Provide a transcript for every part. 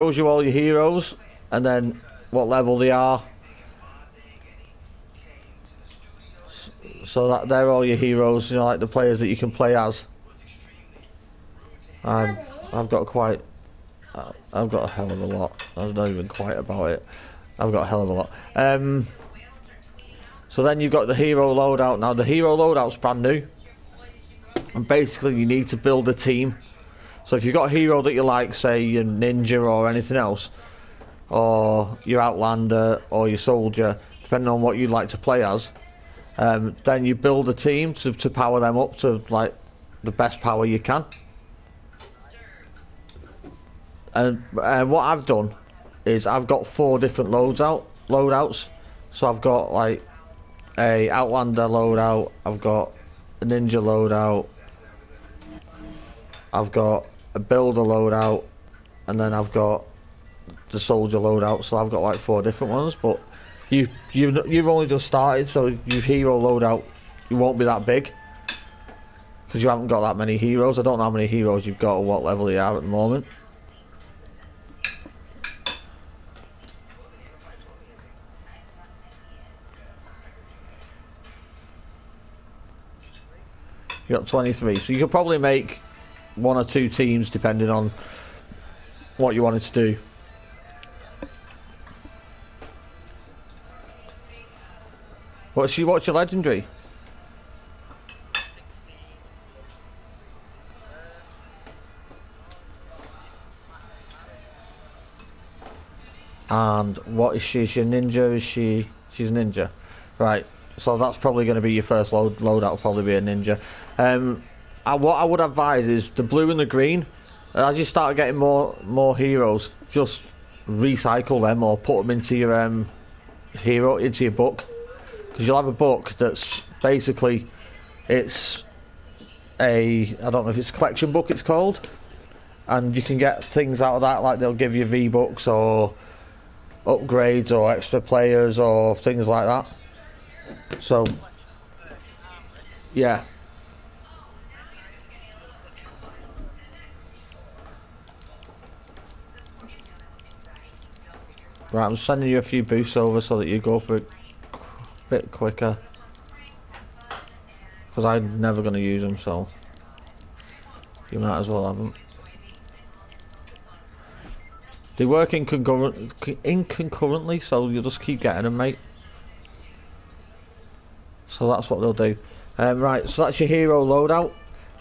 shows you all your heroes and then what level they are. So that they're all your heroes, you know, like the players that you can play as. I've got a hell of a lot. I'm not even quite about it. I've got a hell of a lot. So then you've got the hero loadout. Now the hero loadout's brand new, and basically you need to build a team. So if you've got a hero that you like, say your ninja or anything else, or your outlander or your soldier, depending on what you'd like to play as, then you build a team to power them up to like the best power you can. And what I've done is I've got 4 different loadouts. So I've got like a outlander loadout, I've got a ninja loadout, I've got a builder loadout, and then I've got the soldier loadout. So I've got like 4 different ones. But you've only just started, so your hero loadout, you won't be that big because you haven't got that many heroes. I don't know how many heroes you've got or what level you are at the moment. You got 23, so you could probably make 1 or 2 teams depending on what you wanted to do. What's your legendary? 16. And what is she? Is she a ninja? She's a ninja, right? So that's probably going to be your first loadout. Will probably be a ninja. What I would advise is the blue and the green. As you start getting more heroes, just recycle them or put them into your into your book, because you'll have a book that's basically it's I don't know if it's a collection book it's called, and you can get things out of that, like they'll give you V-Bucks or upgrades or extra players or things like that. So yeah. Right, I'm sending you a few boosts over so that you go for it a bit quicker, because I'm never going to use them, so you might as well have them. They work concurrently, so you'll just keep getting them, mate. So that's what they'll do. Right, so that's your hero loadout.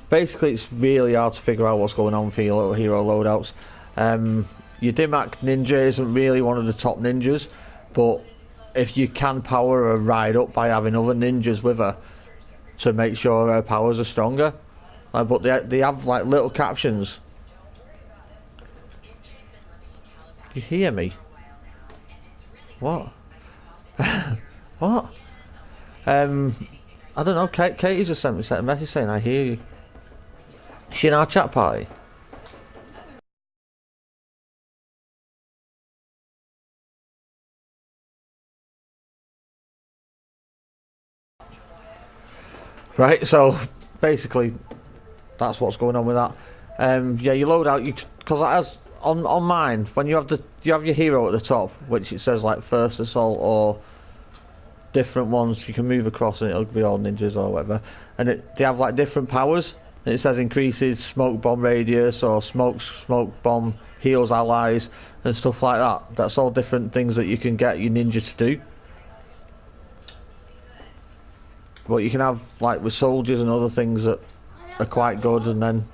Basically, it's really hard to figure out what's going on for your little hero loadouts. Your Dimac ninja isn't really one of the top ninjas, but if you can power her right up by having other ninjas with her to make sure her powers are stronger, but they have like little captions. You hear me? What? What? I don't know. Katie just sent me a message saying I hear you. Is she in our chat party? Right, so basically that's what's going on with that. Yeah, you load out because on mine, when you have your hero at the top, which it says like first assault or different ones, you can move across and it'll be all ninjas or whatever, and they have like different powers, and it says increases smoke bomb radius or smoke bomb heals allies and stuff like that. That's all different things that you can get your ninja to do. But you can have like with soldiers and other things that are quite good, and then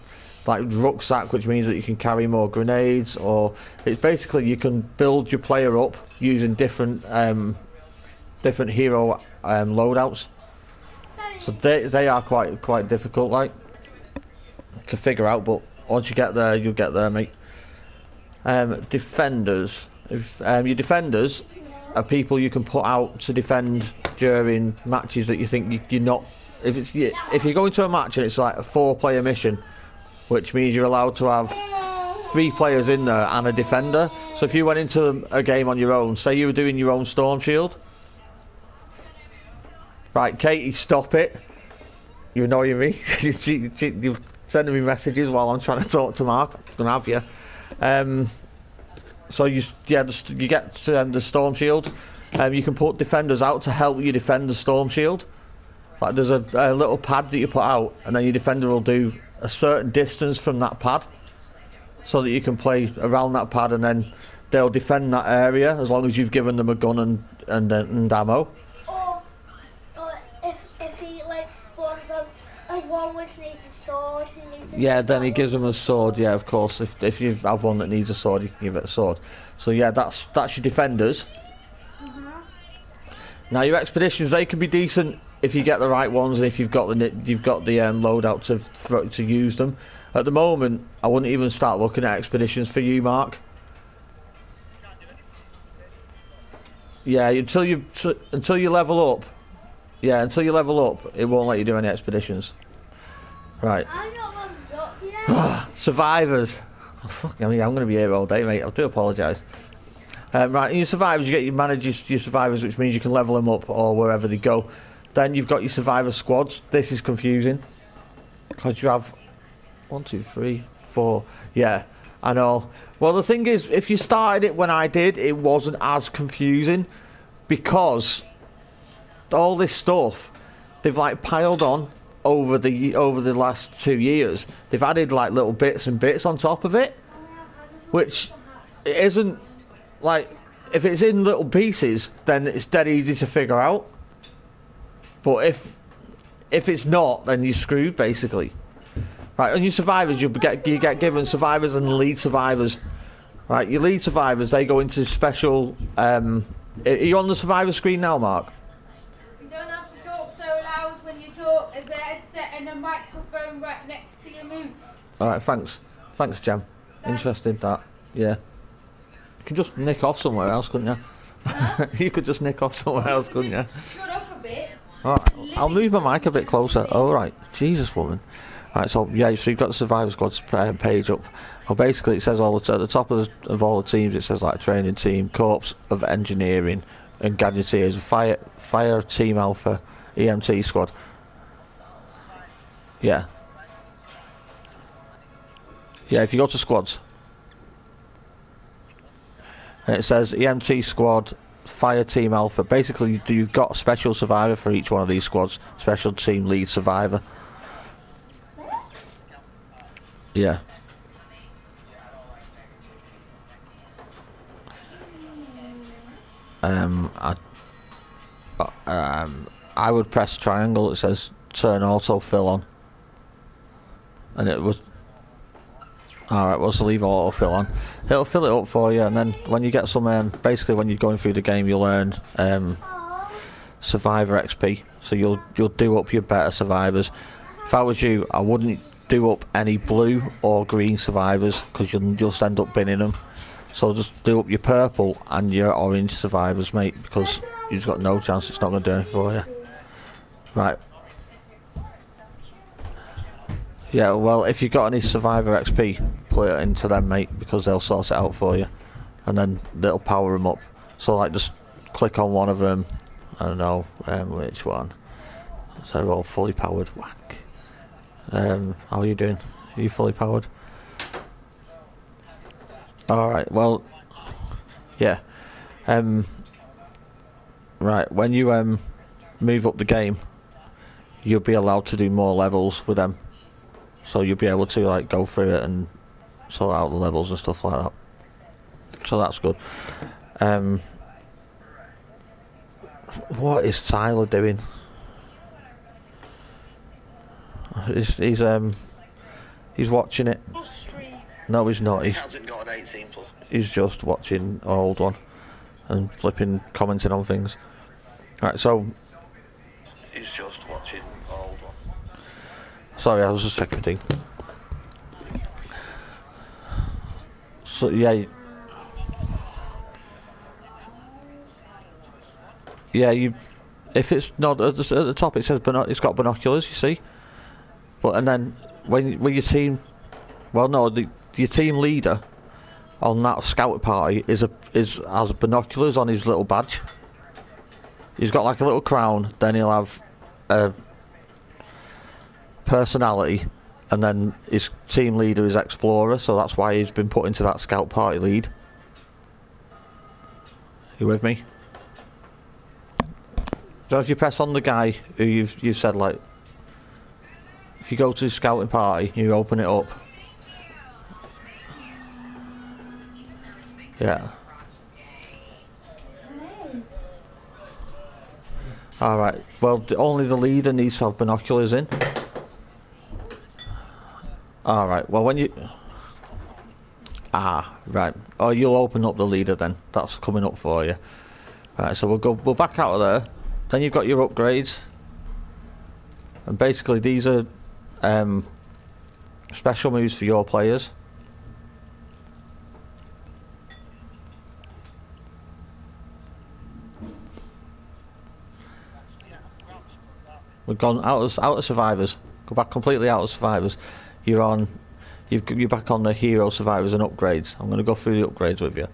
like rucksack, which means that you can carry more grenades, or it's basically you can build your player up using different hero loadouts. So they are quite difficult like to figure out, but once you get there, you'll get there, mate. Defenders. Your defenders are people you can put out to defend during matches that you think you're not. If you go into a match and it's like a 4-player mission, which means you're allowed to have 3 players in there and a defender. So if you went into a game on your own, say you were doing your own storm shield. Right, Katie, stop it. You're annoying me. You're sending me messages while I'm trying to talk to Mark. I'm gonna have you. So you get the storm shield. You can put defenders out to help you defend the storm shield. Like there's a little pad that you put out, and then your defender will do a certain distance from that pad, so that you can play around that pad, and then they'll defend that area as long as you've given them a gun and ammo. Or if he like spawns a one which needs a sword, then he gives them a sword. Yeah, of course. If you have one that needs a sword, you can give it a sword. So yeah, that's your defenders. Now your expeditions, they can be decent if you get the right ones and if you've got the loadout to use them. At the moment, I wouldn't even start looking at expeditions for you, Mark. Yeah, until you level up. Yeah, until you level up, it won't let you do any expeditions. Right. I'm not leveled up yet. Survivors. Oh, fuck, I'm going to be here all day, mate. I do apologise. Right, in your survivors, you manage your survivors, which means you can level them up or wherever they go. Then you've got your survivor squads. This is confusing because you have 1, 2, 3, 4. Yeah, I know. Well, the thing is, if you started it when I did, it wasn't as confusing because all this stuff they've like piled on over the last 2 years. They've added like little bits and bits on top of it, which it isn't. Like, if it's in little pieces, then it's dead easy to figure out. But if it's not, then you're screwed, basically. Right, on your survivors, you get given survivors and lead survivors. Right, your lead survivors, they go into special... are you on the survivor screen now, Mark? You don't have to talk so loud when you talk. There's a headset and a microphone right next to your mouth. Alright, thanks. Thanks, Jem. Interested, that. Yeah. You could just nick off somewhere else, couldn't you? Huh? You could just nick off somewhere else, couldn't you? Shut up a bit. Alright, I'll move my mic a bit closer. Alright, Jesus, woman. Alright, so yeah, so you've got the Survivor Squad's page up. Well, basically, it says at the top of all the teams, it says like training team, corps of engineering, and gadgeteers, fire team alpha, EMT squad. Yeah. Yeah, if you go to squads. And it says EMT squad, fire team alpha. Basically, you've got a special survivor for each one of these squads. Special team lead survivor. Yeah. I would press triangle. It says turn auto fill on, and it was. Alright, well, so leave auto fill on. It'll fill it up for you, and then when you get some, basically when you're going through the game, you'll earn survivor XP. So you'll do up your better survivors. If I was you, I wouldn't do up any blue or green survivors because you'll just end up binning them. So just do up your purple and your orange survivors, mate, because you've just got no chance. It's not going to do anything for you. Right. Yeah, well, if you've got any survivor XP, put it into them, mate, because they'll sort it out for you, and then they'll power them up. So like, just click on one of them. I don't know which one. So they're all fully powered. Whack. How are you doing? Are you fully powered? Alright, well, yeah. Right, when you move up the game, you'll be allowed to do more levels with them. So you'll be able to like go through it and sort out the levels and stuff like that. So that's good. What is Tyler doing? He's watching it. No, he's not. He hasn't got an 18+. He's just watching an old one and flipping, commenting on things. Right, so he's just watching an old one. Sorry, I was just checking the thing. So yeah, you. If it's not at the top, it says it's got binoculars. You see, but and then when your team, well, no, your team leader on that scout party has binoculars on his little badge. He's got like a little crown. Then he'll have a personality, and then his team leader is explorer, so that's why he's been put into that scout party lead. You with me? So if you press on the guy who you've said, like, if you go to the scouting party, you open it up. Yeah. Alright, well, only the leader needs to have binoculars in. Alright, well, when you... Ah, right. Oh, you'll open up the leader then. That's coming up for you. Right, so we'll back out of there. Then you've got your upgrades. And basically these are special moves for your players. We've gone out of survivors. Go back completely out of survivors. You're back on the hero, survivors and upgrades. I'm going to go through the upgrades with you.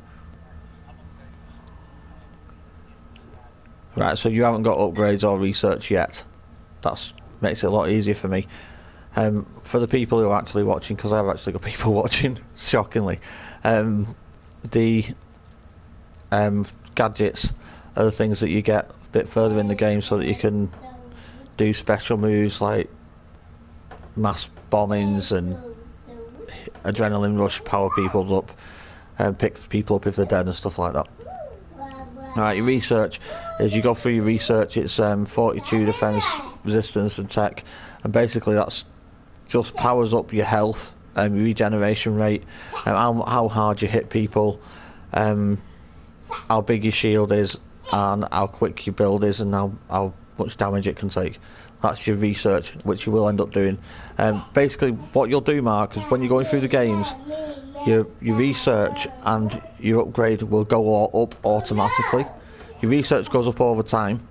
Right, so you haven't got upgrades or research yet. That makes it a lot easier for me. For the people who are actually watching, because I've actually got people watching, shockingly. The gadgets are the things that you get a bit further in the game so that you can do special moves like mass bombings and adrenaline rush, power people up, and pick people up if they're dead and stuff like that. Alright, your research, as you go through your research, it's 42 defense, resistance and tech, and basically that's just powers up your health and regeneration rate, and how hard you hit people, how big your shield is, and how quick your build is, and how much damage it can take. That's your research, which you will end up doing. Basically what you'll do, Mark, is when you're going through the games, your research and your upgrade will go up automatically. Your research goes up over time.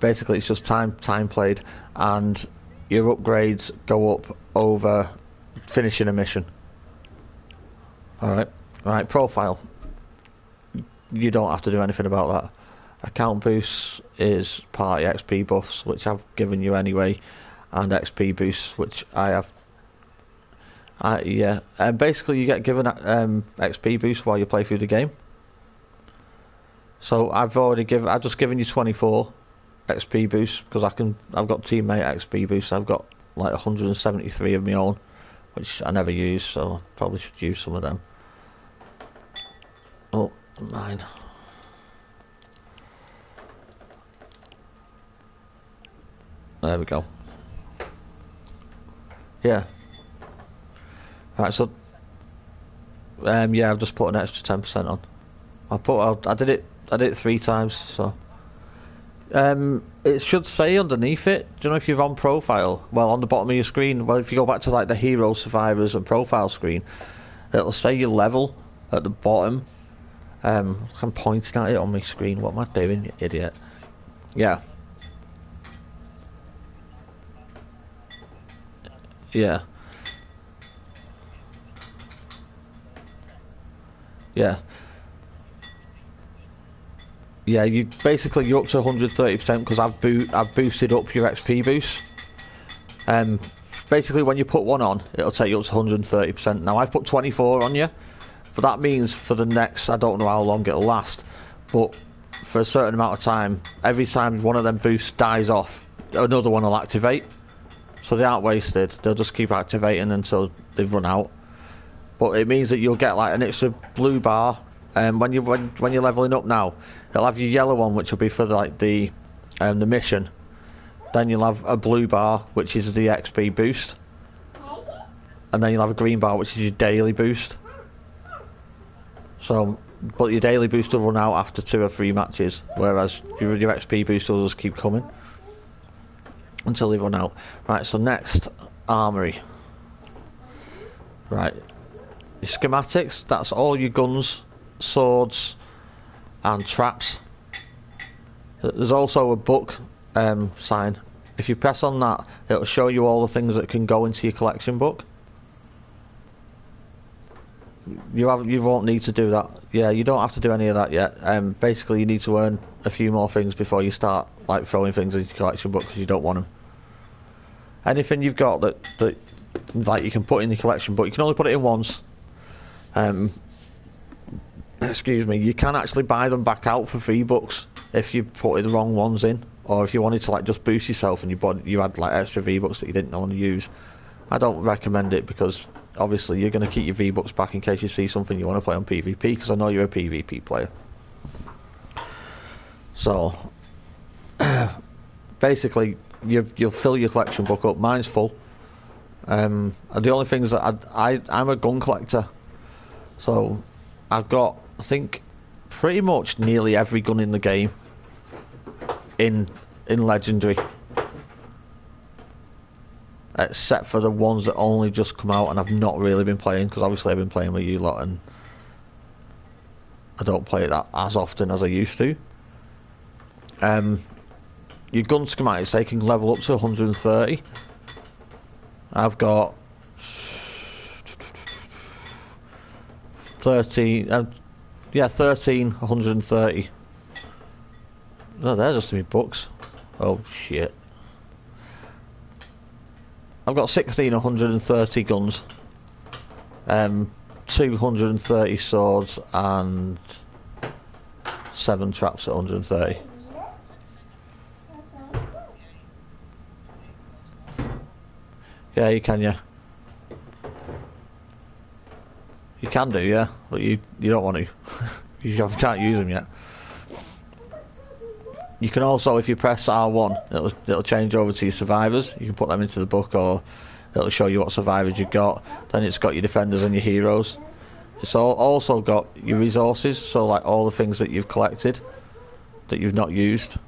Basically it's just time played, and your upgrades go up over finishing a mission. Alright, profile. You don't have to do anything about that. Account boosts is party XP buffs, which I've given you anyway, and XP boosts, which I have. Yeah, and basically you get given XP boosts while you play through the game. So I've just given you 24 XP boosts because I've got teammate XP boosts. I've got like 173 of my own, which I never use, so I probably should use some of them. Oh, mine. There we go. Yeah. Right, so yeah, I've just put an extra 10% on. I did it 3 times, so it should say underneath it. Do you know if you're on profile? Well, on the bottom of your screen. Well, if you go back to like the hero, survivors and profile screen, it'll say your level at the bottom. I'm pointing at it on my screen. What am I doing, you idiot? Yeah. Yeah. Yeah. Yeah, you're up to 130% because I've boosted up your XP boost. Basically when you put one on, it'll take you up to 130%. Now I've put 24 on you, but that means for the next, I don't know how long it'll last, but for a certain amount of time, every time one of them boosts dies off, another one will activate. So they aren't wasted, they'll just keep activating until they've run out. But it means that you'll get like an extra blue bar, and when you're leveling up now, it'll have your yellow one, which will be for like the mission. Then you'll have a blue bar, which is the XP boost, and then you'll have a green bar, which is your daily boost. So, but your daily boost will run out after 2 or 3 matches, whereas your XP boost will just keep coming until they run out. Right, so next, armory. Right, your schematics, that's all your guns, swords and traps. There's also a book sign. If you press on that, it'll show you all the things that can go into your collection book. You won't need to do that. Yeah, you don't have to do any of that yet. Basically you need to earn a few more things before you start like throwing things into your collection book, because you don't want them. Anything you've got that like you can put in the collection book, you can only put it in once. excuse me, you can actually buy them back out for V-Bucks if you put the wrong ones in, or if you wanted to like just boost yourself and you had like extra V-Bucks that you didn't want to use. I don't recommend it because obviously you're going to keep your V-Bucks back in case you see something you want to play on PvP, because I know you're a PvP player. So basically you'll fill your collection book up. Mine's full. And the only things that I'm a gun collector, so I've got, I think, pretty much nearly every gun in the game in Legendary, except for the ones that only just come out and I've not really been playing, because obviously I've been playing with you lot and I don't play that as often as I used to. Your gun schematics, they can level up to 130. I've got 13, 130. No, they're just my books. Oh shit. I've got 130 guns, 230 swords and 7 traps at 130. Yeah, you can, yeah. You can do, yeah, but you don't want to. You can't use them yet. You can also, if you press R1, it'll change over to your survivors. You can put them into the book, or it'll show you what survivors you've got. Then it's got your defenders and your heroes. It's also got your resources, so like all the things that you've collected that you've not used.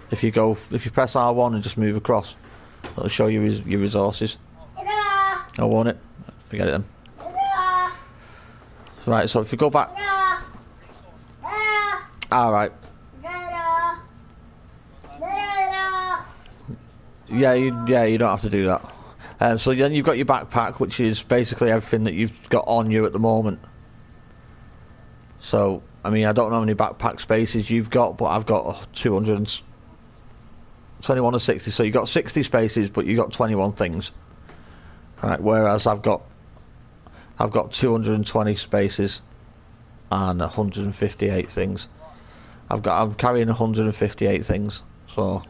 If you press R1 and just move across, it'll show you your resources. Oh, won't it? Forget it then. Right, so if you go back. Alright. Yeah, you don't have to do that. So then you've got your backpack, which is basically everything that you've got on you at the moment. So, I mean, I don't know how many backpack spaces you've got, but I've got 21 or 60. So you've got 60 spaces, but you've got 21 things. Right, whereas I've got 220 spaces and 158 things. I'm carrying 158 things. So,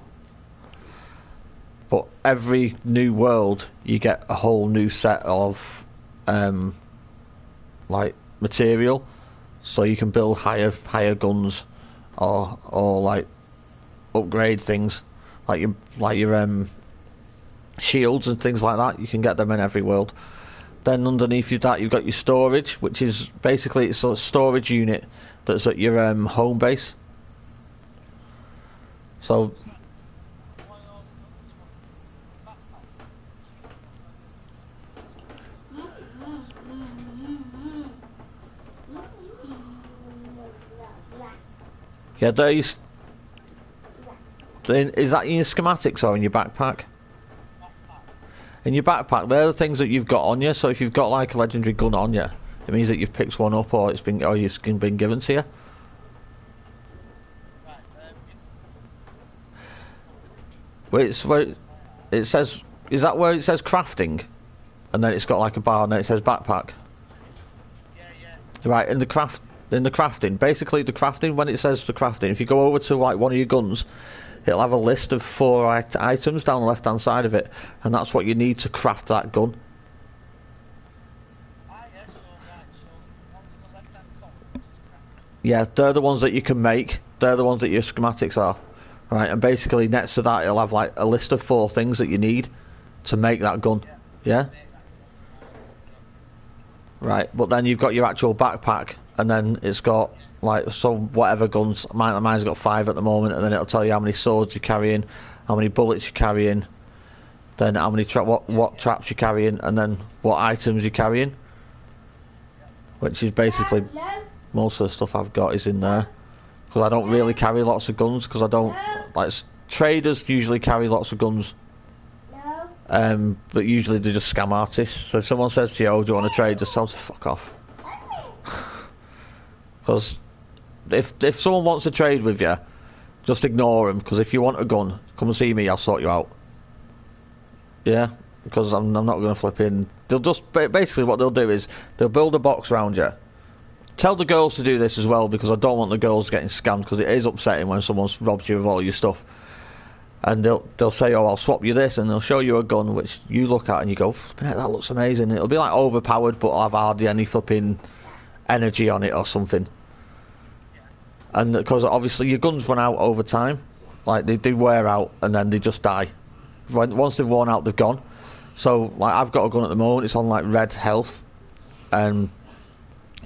but every new world you get a whole new set of like material, so you can build higher guns or like upgrade things like your shields and things like that. You can get them in every world. Then underneath that you've got your storage, which is basically it's a storage unit that's at your home base. So yeah, those. Is that in your schematics or in your backpack? In your backpack, they're the things that you've got on you. So if you've got like a legendary gun on you, it means that you've picked one up, or it's been given to you. Where it says, is that where it says crafting, and then it's got like a bar, and then it says backpack. Yeah. Right, in the crafting, basically the crafting, when it says the crafting, if you go over to like one of your guns, it'll have a list of 4 items down the left hand side of it, and that's what you need to craft that gun. Yeah, they're the ones that you can make. They're the ones that your schematics are. Right, and basically next to that it'll have like a list of 4 things that you need to make that gun. Yeah? Right, but then you've got your actual backpack, and then it's got like whatever guns. Mine's got 5 at the moment, and then it'll tell you how many swords you're carrying, how many bullets you're carrying, then how many what traps you're carrying, and then what items you're carrying. Which is basically most of the stuff I've got is in there, because I don't really carry lots of guns, because I don't like traders usually carry lots of guns. But usually they're just scam artists. So if someone says to you, "Oh, do you want to trade?" just tell them to fuck off. Because if someone wants to trade with you, just ignore them. Because if you want a gun, come and see me. I'll sort you out. Yeah, because I'm not going to flip in. They'll just basically what they'll do is they'll build a box around you, Tell the girls to do this as well, because I don't want the girls getting scammed, because it is upsetting when someone robs you of all your stuff. And they'll say, oh, I'll swap you this, and they'll show you a gun which you look at and you go, that looks amazing. It'll be like overpowered, but I'll have hardly any flipping energy on it or something. And because obviously your guns run out over time, like they do wear out and then they just die. Once they've worn out, they've gone. So like I've got a gun at the moment, it's on like red health, and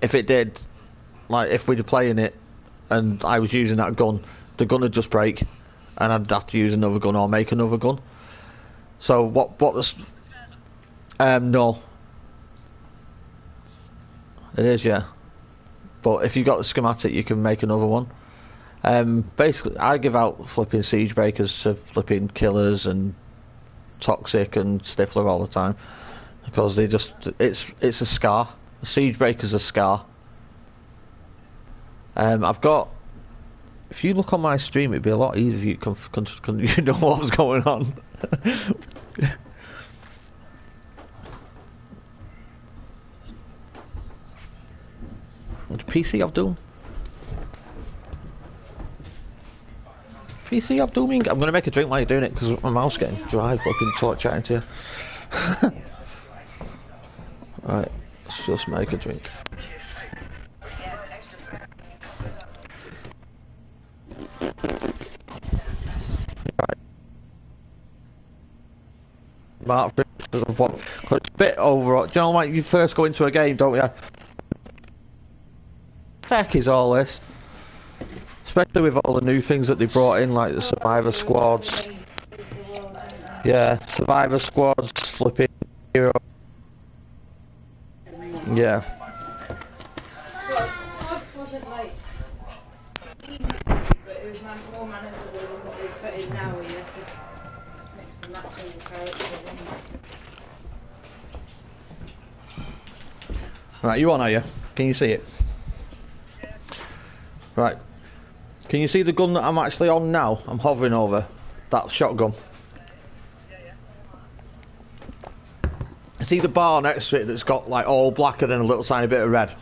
if it did, like if we were playing it and I was using that gun, the gun would just break and I'd have to use another gun or make another gun. So what the no, it is, yeah, but if you got the schematic you can make another one. Basically I give out flipping siege breakers to flipping killers and toxic and stifler all the time, because they just, it's a scar. The siege breaker's a scar. I've got, if you look on my stream, it'd be a lot easier if you know what's going on. What's PC of Doom? PC of Dooming? I'm gonna make a drink while you're doing it, because my mouth's getting dry fucking chatting to you. Right, let's just make a drink. Mark, because it's a bit over. Do you know, like you first go into a game, don't you? Heck is all this, especially with all the new things that they brought in, like the survivor squads. Yeah, survivor squads, flipping hero. Yeah. Wasn't like, but it was more manageable than what we put in now. We have to mix and match all the characters. Right, you on, are you? Can you see it? Right. Can you see the gun that I'm actually on now? I'm hovering over that shotgun. See the bar next to it that's got like all black and then a little tiny bit of red?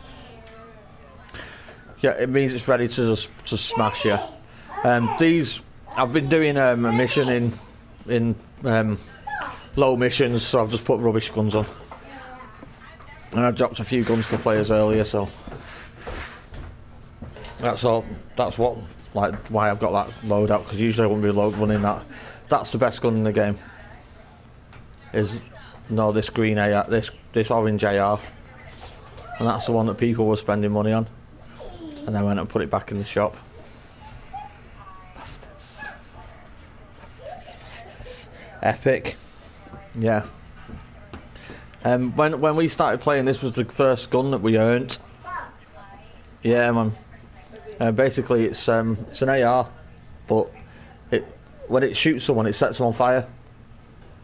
Yeah, it means it's ready to smash you. These, I've been doing a mission in low missions, so I've just put rubbish guns on. And I dropped a few guns for players earlier, so that's all. That's what, like, why I've got that loadout, because usually I wouldn't be running that. That's the best gun in the game. No, this green AR, this orange AR, and that's the one that people were spending money on, and I went and put it back in the shop. Bastards. Epic, yeah. When we started playing, this was the first gun that we earned. Yeah, man. Basically, it's an AR, but when it shoots someone, it sets them on fire.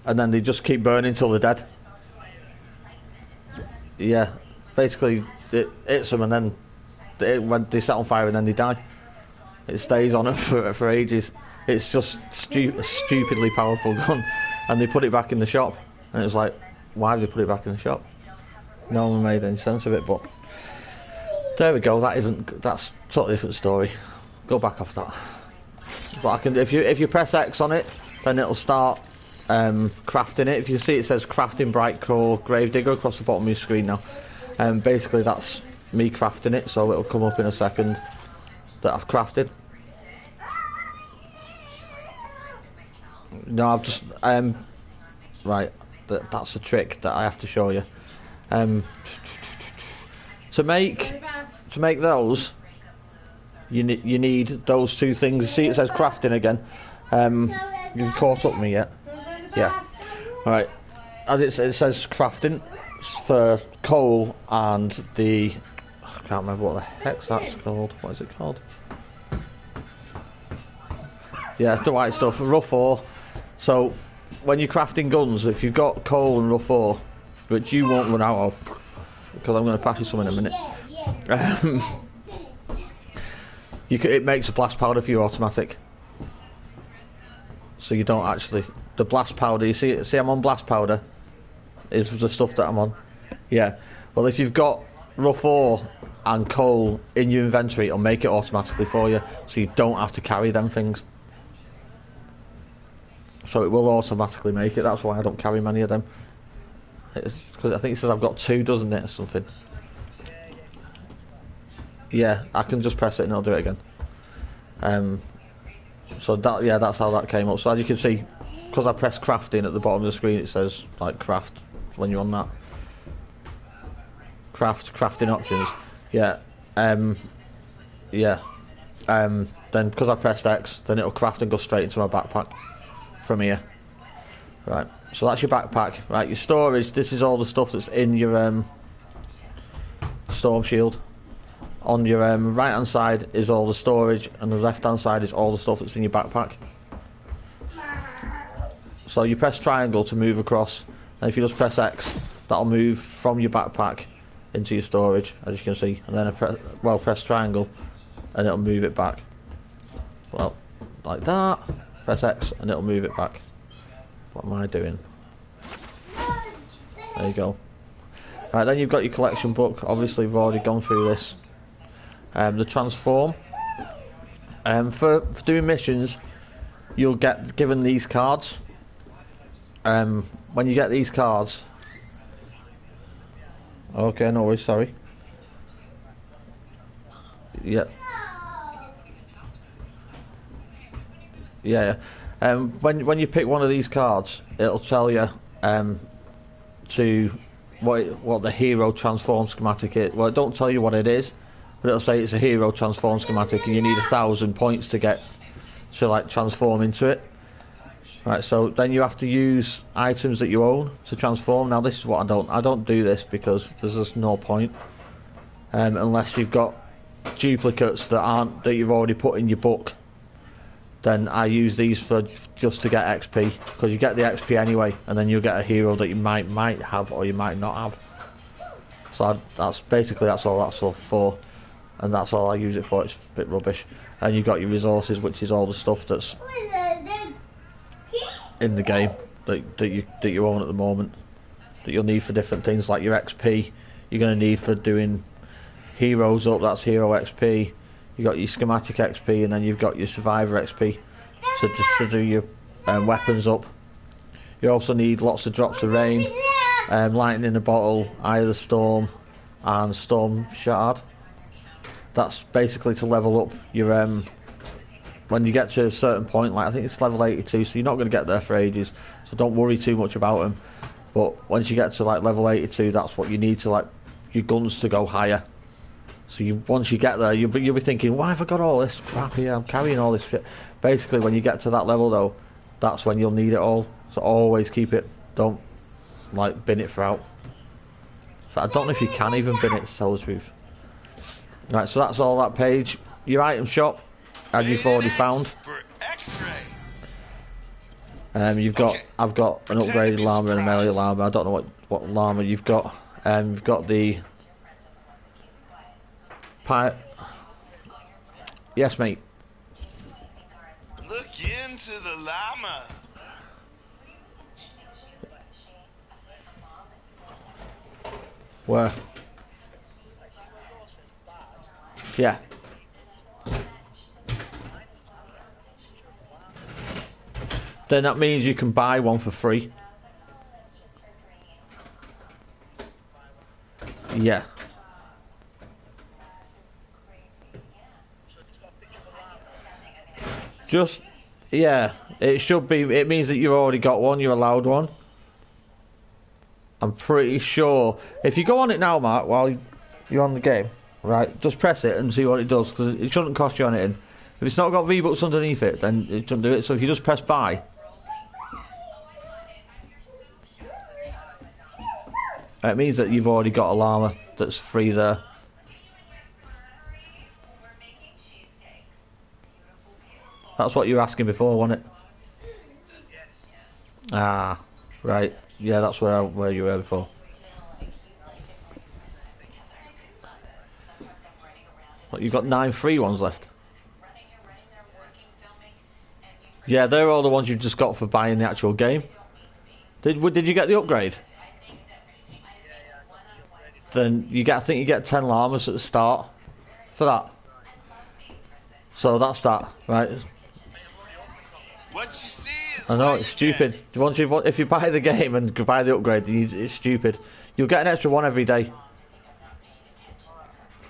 And then they just keep burning till they're dead. Yeah, basically it hits them and then when they set on fire and then they die. It stays on it for ages. It's just a stupidly powerful gun. And they put it back in the shop. And it was like, why have they put it back in the shop? No one made any sense of it, but there we go. That's a totally different story. Go back off that. But I can, if you press X on it, then it'll start crafting it. If you see, it says crafting bright core gravedigger across the bottom of your screen now. Basically that's me crafting it, so it'll come up in a second that I've crafted. No, I've just right, that's a trick that I have to show you. To make those, you need those two things. See, it says crafting again. You've caught up with me yet? Yeah. Right. As it says crafting for coal and the, I can't remember what the heck that's called. What is it called? Yeah, the white stuff, rough ore. So when you're crafting guns, if you've got coal and rough ore, which you won't run out of, because I'm going to pass you some in a minute. It makes a blast powder for your automatic. So you don't actually, the blast powder, you see I'm on blast powder, is the stuff that I'm on. Yeah, well if you've got rough ore and coal in your inventory, it'll make it automatically for you, so you don't have to carry them things. So it will automatically make it. That's why I don't carry many of them. Because I think it says I've got 2, doesn't it, or something? Yeah, I can just press it and it'll do it again. So that, yeah, that's how that came up. So as you can see, because I pressed crafting at the bottom of the screen, it says like craft when you're on that. Crafting options. Yeah. Yeah. Then because I pressed X, then it'll craft and go straight into my backpack from here. Right. So that's your backpack. Right. Your storage. This is all the stuff that's in your storm shield. On your right hand side is all the storage, and the left hand side is all the stuff that's in your backpack. So you press triangle to move across, and if you just press X, that'll move from your backpack into your storage, as you can see. And then press triangle, and it'll move it back. Well, like that. Press X, and it'll move it back. What am I doing? There you go. Right, then you've got your collection book. Obviously, we've already gone through this. The transform. For doing missions, you'll get given these cards. When you get these cards, okay, no worries, sorry. Yeah. Yeah. When you pick one of these cards, it'll tell you to what the hero transform schematic is. Well, it don't tell you what it is, but it'll say it's a hero transform schematic, and you need 1,000 points to get to like transform into it. Right, so then you have to use items that you own to transform. Now this is what I don't do this because there's just no point, unless you've got duplicates that you've already put in your book. Then I use these for just to get XP, because you get the XP anyway, and then you'll get a hero that you might have or you might not have. So that's all that's for, and that's all I use it for. It's a bit rubbish. And you've got your resources, which is all the stuff that's in the game that you own at the moment, that you'll need for different things, like your XP. You're going to need for doing heroes up. That's hero XP. You got your schematic XP, and then you've got your survivor XP to do your weapons up. You also need lots of drops of rain, lightning in a bottle, eye of the storm, and storm shard. That's basically to level up your when you get to a certain point, like I think it's level 82, so you're not going to get there for ages, so don't worry too much about them. But once you get to like level 82, that's what you need to, like, your guns to go higher. So once you get there, you'll be thinking, why have I got all this crap here? I'm carrying all this shit. Basically, when you get to that level though, that's when you'll need it all. So always keep it. Don't like bin it for out. So I don't know if you can even bin it, to tell the truth. Right, so that's all that page. Your item shop, as you've already found. I've got an upgraded llama and a melee llama. I don't know what llama you've got. You've got the yes, mate. Look into the llama. Where? Yeah. Then that means you can buy one for free. Yeah. Just, yeah, it should be. It means that you've already got one. You're allowed one. I'm pretty sure. If you go on it now, Mark, while you're on the game, right, just press it and see what it does, because it shouldn't cost you anything. If it's not got V-Bucks underneath it, then it shouldn't do it. So if you just press buy, it means that you've already got a llama that's free there. That's what you were asking before, wasn't it? Ah, right. Yeah, that's where you were before. What, you've got 9 free ones left? Yeah, they're all the ones you've just got for buying the actual game. Did you get the upgrade? then you get, I think you get 10 llamas at the start for that. So that's that, right? What you see is I know, what it's you get. stupid. If you buy the game and buy the upgrade, it's stupid. You'll get an extra one every day.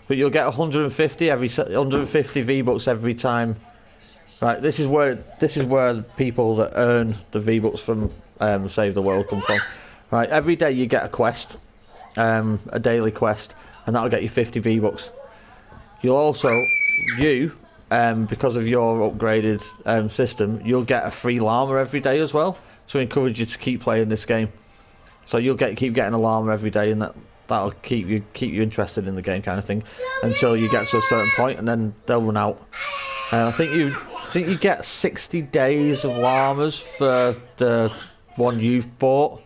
But you'll get 150 V-Bucks every time. Right, this is where people that earn the V-Bucks from Save the World come from. Right, every day you get a quest, a daily quest, and that'll get you 50 V-Bucks. You'll also, because of your upgraded system, you'll get a free llama every day as well. So I encourage you to keep playing this game. So you'll keep getting a llama every day, and that'll keep you interested in the game, kind of thing, until you get to a certain point, and then they'll run out. I think you get 60 days of llamas for the one you've bought.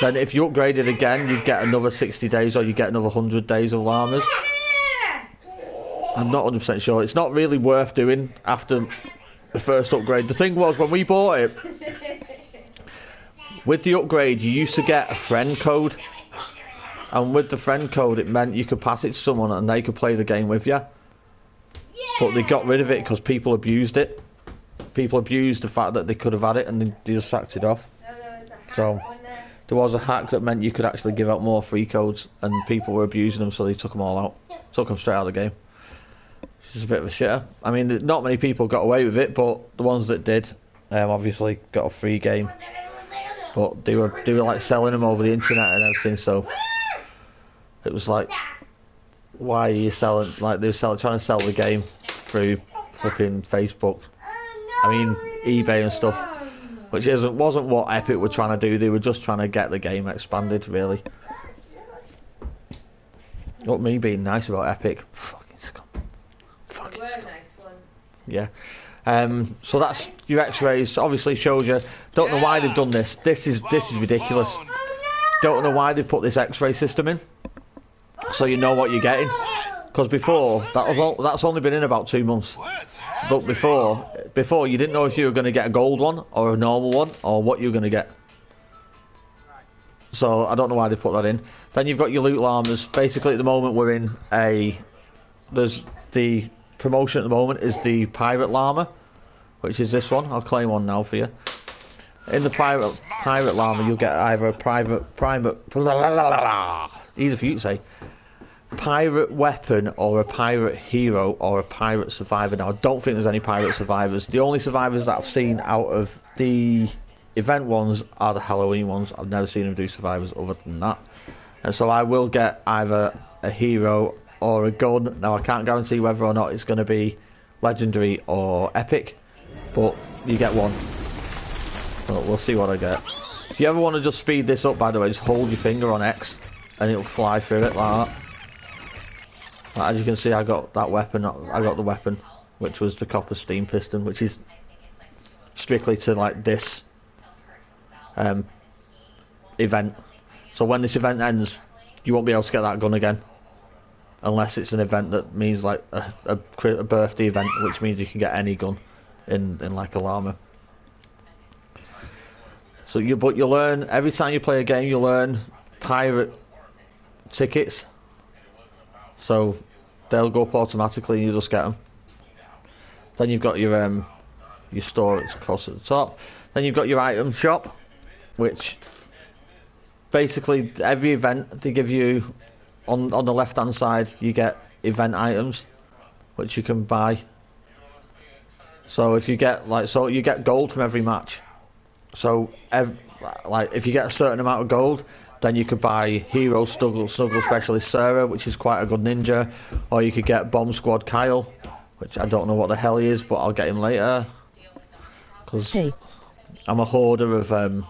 Then if you upgrade it again, you get another 60 days, or you get another 100 days of llamas. I'm not 100% sure. It's not really worth doing after the first upgrade. The thing was, when we bought it, with the upgrade, you used to get a friend code. And with the friend code, it meant you could pass it to someone and they could play the game with you. But they got rid of it because people abused it. People abused the fact that they could have had it, and they just sacked it off. So there was a hack that meant you could actually give out more free codes, and people were abusing them, so they took them all out. Took them straight out of the game. It's just a bit of a shitter. I mean, not many people got away with it, but the ones that did, obviously got a free game. But they were like selling them over the internet and everything, so it was like, why are you selling? Like, they were trying to sell the game through flipping Facebook. I mean, eBay and stuff, which wasn't what Epic were trying to do. They were just trying to get the game expanded, really. Not me being nice about Epic. Fucking scum. Fucking scum. Yeah. So that's your X-rays. Obviously shows you. Don't know why they've done this. This is ridiculous. Don't know why they've put this X-ray system in, so you know what you're getting. Because before, that's only been in about 2 months. But before you didn't know if you were going to get a gold one or a normal one, or what you were going to get. So I don't know why they put that in. Then you've got your loot llamas. Basically at the moment we're in there's the promotion at the moment is the pirate llama, which is this one. I'll claim one now for you. In the pirate llama you'll get either a easy for you to say, pirate weapon, or a pirate hero, or a pirate survivor. Now I don't think there's any pirate survivors. The only survivors that I've seen out of the event ones are the Halloween ones. I've never seen them do survivors other than that. And so I will get either a hero or a gun. Now I can't guarantee whether or not it's going to be legendary or epic, but you get one. So we'll see what I get. If you ever want to just speed this up, by the way, just hold your finger on X and it'll fly through it like that. As you can see, I got that weapon. I got the weapon, which was the copper steam piston, which is strictly to like this event. So when this event ends, you won't be able to get that gun again, unless it's an event that means like a birthday event, which means you can get any gun in like a llama. So you learn every time you play a game. You learn pirate tickets. So they'll go up automatically and you just get them. Then you've got your store, it's across at the top. Then you've got your item shop, which basically every event they give you on the left hand side, you get event items which you can buy. So if you get you get gold from every match. So if you get a certain amount of gold, then you could buy Hero Snuggle Specialist Sarah, which is quite a good ninja, or you could get Bomb Squad Kyle, which I don't know what the hell he is, but I'll get him later. Because I'm a hoarder of I'm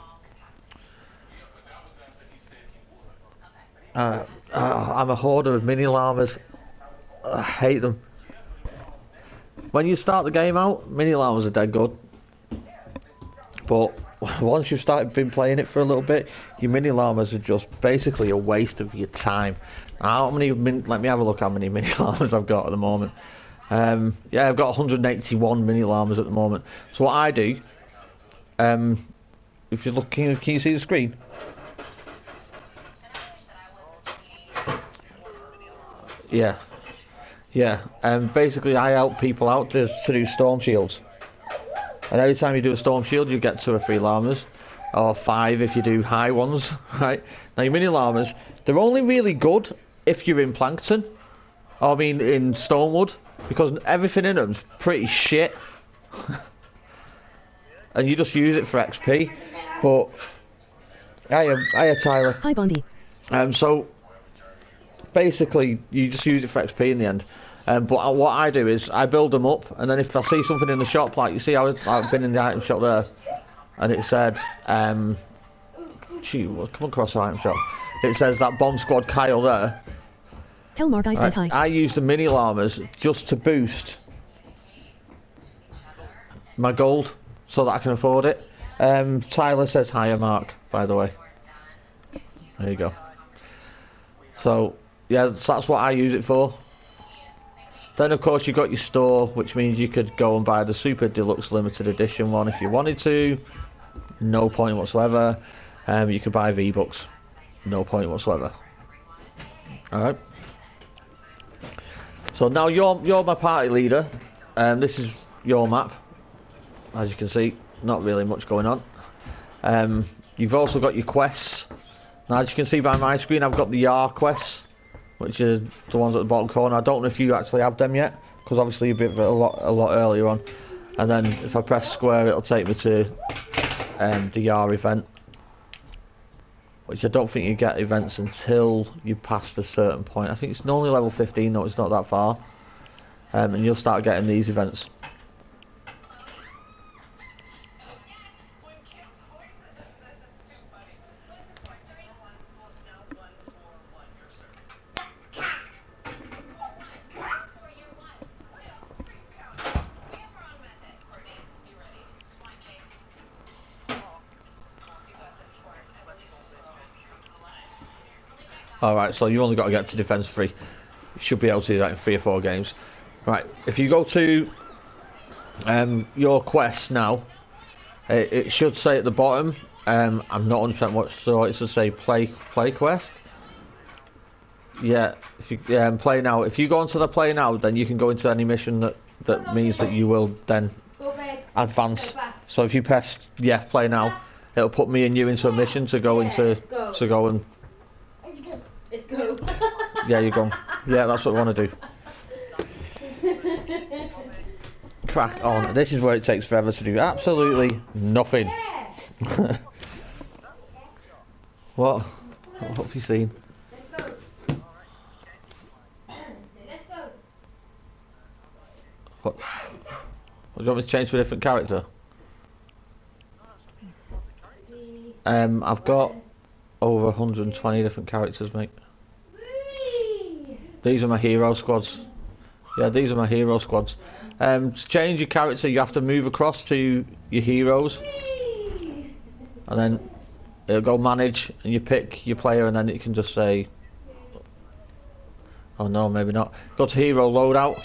a hoarder of mini llamas. I hate them. When you start the game out, mini llamas are dead good, but once you've been playing it for a little bit, your mini llamas are just basically a waste of your time. How many? Let me have a look how many mini llamas I've got at the moment. Yeah, I've got 181 mini llamas at the moment. So what I do, if you look, can you see the screen? Yeah. Yeah. Basically, I help people out to do storm shields. And every time you do a storm shield, you get 2 or 3 llamas. Or 5 if you do high ones, right? Now, your mini llamas, they're only really good if you're in plankton. Or, I mean, in stonewood. Because everything in them's pretty shit. And you just use it for XP. But, hiya Tyler. Hi, Bondi. So, basically, you just use it for XP in the end. But what I do is, I build them up, and then if I see something in the shop, like, you see, I've been in the item shop there, and it said, come across the item shop, it says that Bomb Squad Kyle there. Tell Mark I said hi. I use the mini llamas just to boost my gold, so that I can afford it. Tyler says hiya, Mark, by the way. There you go. So, yeah, that's what I use it for. Then, of course, you've got your store, which means you could go and buy the Super Deluxe Limited Edition one if you wanted to. No point whatsoever. You could buy V-Bucks. No point whatsoever. Alright. So now you're my party leader. This is your map. As you can see, not really much going on. You've also got your quests. Now, as you can see by my screen, I've got the Yar quests, which are the ones at the bottom corner. I don't know if you actually have them yet, because obviously you're a lot earlier on. And then if I press square, it'll take me to the Yar event, which I don't think you get events until you pass a certain point. I think it's only level 15, though, it's not that far. And you'll start getting these events. Alright, so you only got to get to defense 3. You should be able to do that in 3 or 4 games. Right, if you go to your quest now, it should say at the bottom, I'm not 100% what, so it should say play quest. Yeah, if you play now. If you go onto the play now, then you can go into any mission that means that you will then advance. So if you press play now, it'll put me and you into a mission to go into and Let's go. yeah, you're gone. Yeah, that's what I want to do. Crack on. This is where it takes forever to do absolutely nothing. What? What have you seen? What? Do you want me to change to a different character? I've got over 120 different characters, mate. These are my hero squads. Yeah, these are my hero squads. To change your character, you have to move across to your heroes, and then it'll go manage, and you pick your player, and then it can just say, oh no, maybe not. Go to hero loadout,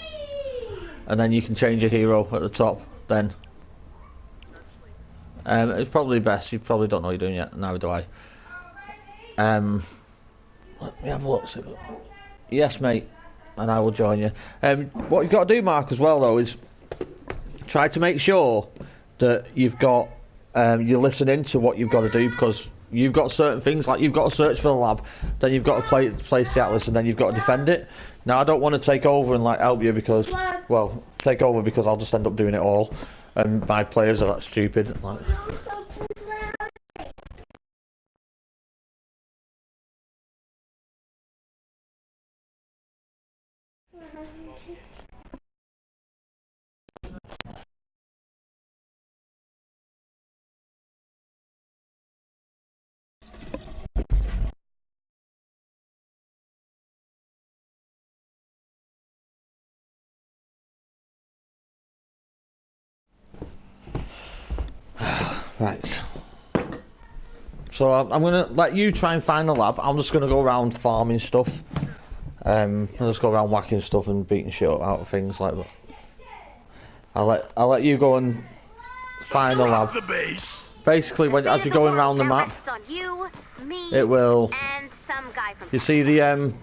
and then you can change your hero at the top. Then it's probably best. You probably don't know what you're doing yet. Neither do I. Let me have a look. Yes, mate, and I will join you. What you've got to do, Mark, as well, though, is try to make sure that you've got you're listening to what you've got to do, because you've got certain things, like you've got to search for the lab, then you've got to place the atlas, and then you've got to defend it. Now, I don't want to take over and like help you because, well, take over because I'll just end up doing it all, and my players are that stupid. Like, right. So I'm gonna let you try and find the lab. I'm just gonna go around farming stuff. I'll just go around whacking stuff and beating shit out of things like that. I'll let you go and find the lab. The base. basically, as you're going around the map, On you, me, it will. and some guy from You see the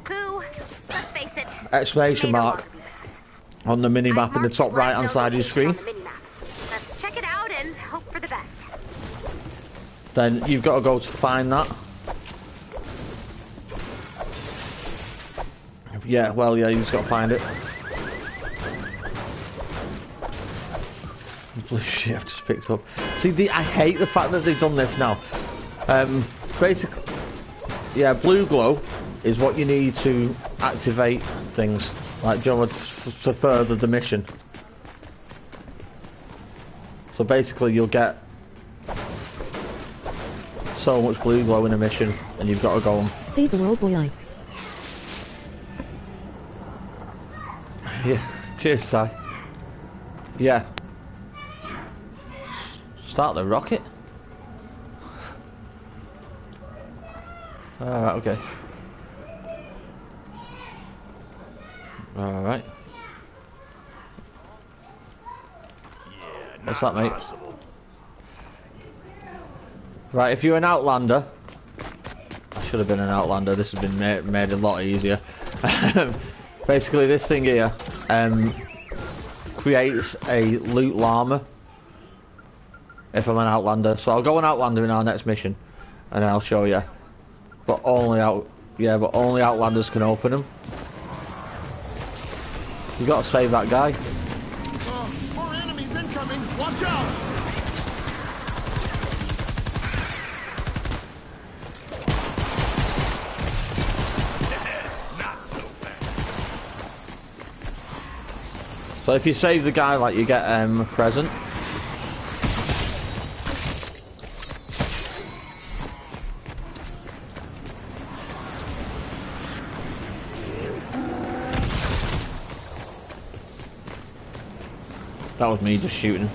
who, let's face it, exclamation may no mark longer be with us. on the mini map I've in the marked top his right hand last side of your location screen. on the mini-map. Let's check it out and hope for the best. Then you've got to go to find that. Yeah, well, yeah, you just got to find it. Blue shit I've just picked up. See, I hate the fact that they've done this now. Basically, yeah, blue glow is what you need to activate things, like, do you know, to further the mission. So basically, you'll get so much blue glow in a mission, and you've got to go and Save the world, boy. I. yeah, cheers, Si. Yeah. Start the rocket? Alright, okay. Alright. What's that, mate? Right, if you're an Outlander... I should have been an Outlander, this has been made a lot easier. Basically, this thing here creates a loot llama. If I'm an Outlander, so I'll go an Outlander in our next mission, and I'll show you. But only only Outlanders can open them. You got to save that guy. More enemies incoming! Watch out! Not so bad. So if you save the guy, like, you get a present. That was me just shooting.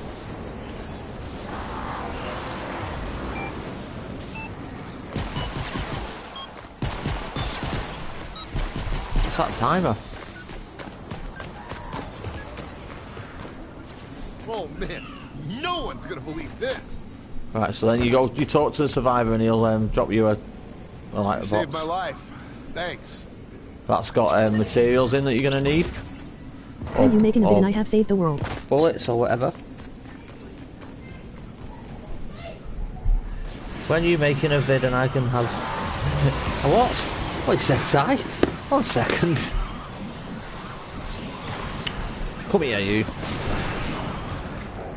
What's that timer? Oh man, no one's gonna believe this. Right, so then you talk to the survivor, and he'll drop you a You saved my box. life. Thanks. That's got materials in that you're gonna need. When you make an event, I have saved the world. Bullets or whatever. When you making a vid and I can have a what? What said Si? 1 second. Come here, you.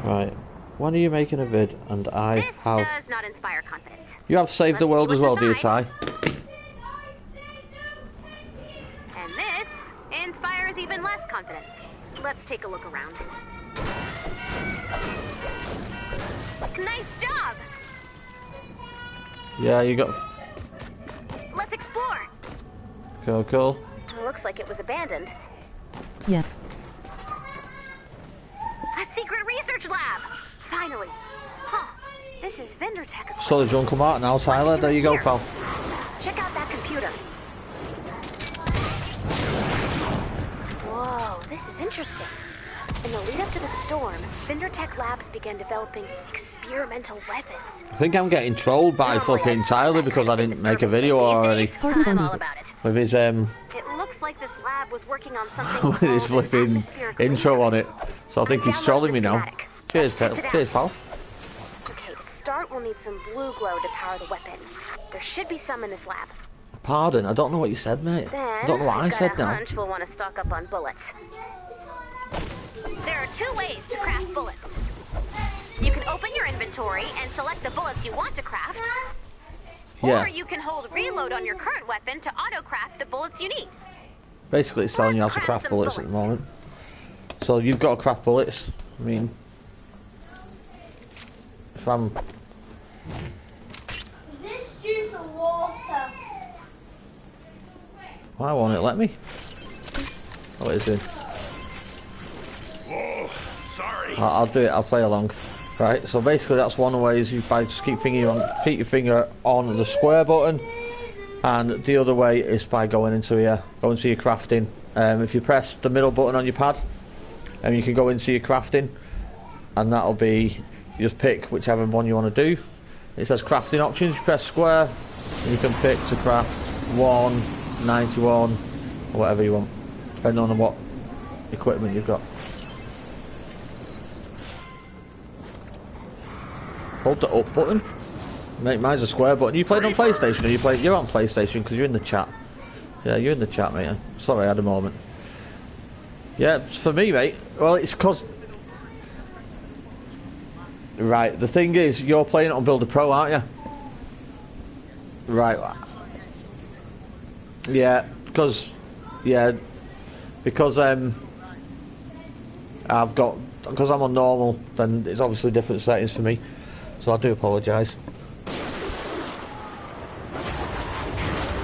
Right. When are you making a vid and I This have? does not inspire confidence. You have saved the Let's world see as what's well, do you, inside. Ty? And this inspires even less confidence. Let's take a look around. Nice job! Yeah, you got. Let's explore. Cool. It looks like it was abandoned. Yeah. A secret research lab! Finally. Huh. This is vendor tech equipment. So the junk come out now, Tyler. Let's do There it you go, here. pal. Check out that computer. Whoa, this is interesting. In the lead up to the storm, Vendor Tech Labs began developing experimental weapons. I think I'm getting trolled by Normally, flipping I'd Tyler that because kind I of didn't make a disturbing, video but these already days, Pardon, I'm Bundy. all about it. with his It looks like this lab was working on something with his called an flipping atmospheric intro laser. on it. So I think he's Download trolling the me now. schematic. Cheers, Let's test it out. cheers, pal. Okay, to start, we'll need some blue glow to power the weapon. There should be some in this lab. Pardon, I don't know what you said, mate. Then, I don't know what I I've got said a now. hunch we'll want to stock up on bullets. There are 2 ways to craft bullets. You can open your inventory and select the bullets you want to craft. Yeah. Or you can hold reload on your current weapon to auto-craft the bullets you need. Basically, it's telling you how to Let's craft craft some bullets at the bullets. moment. So you've got to craft bullets. I mean, if I'm... Is this juice or water? Why won't it let me? Oh, it is doing. Oh, sorry. I'll do it. I'll play along. Right. So basically, that's one way is you just keep your finger on the square button, and the other way is by going into your crafting. If you press the middle button on your pad, you can go into your crafting, and that'll be you just pick whichever one you want to do. It says crafting options. You press square and you can pick to craft 1, 91 or whatever you want, depending on what equipment you've got. Hold the up button. Mate, mine's a square button. You played on PlayStation, or you're on PlayStation because you're in the chat. Yeah, you're in the chat, mate. Sorry, I had a moment. Yeah, for me, mate. Well, it's because... Right, the thing is, you're playing it on Builder Pro, aren't you? Right. Yeah, because I'm on normal, then it's obviously different settings for me. So I do apologise.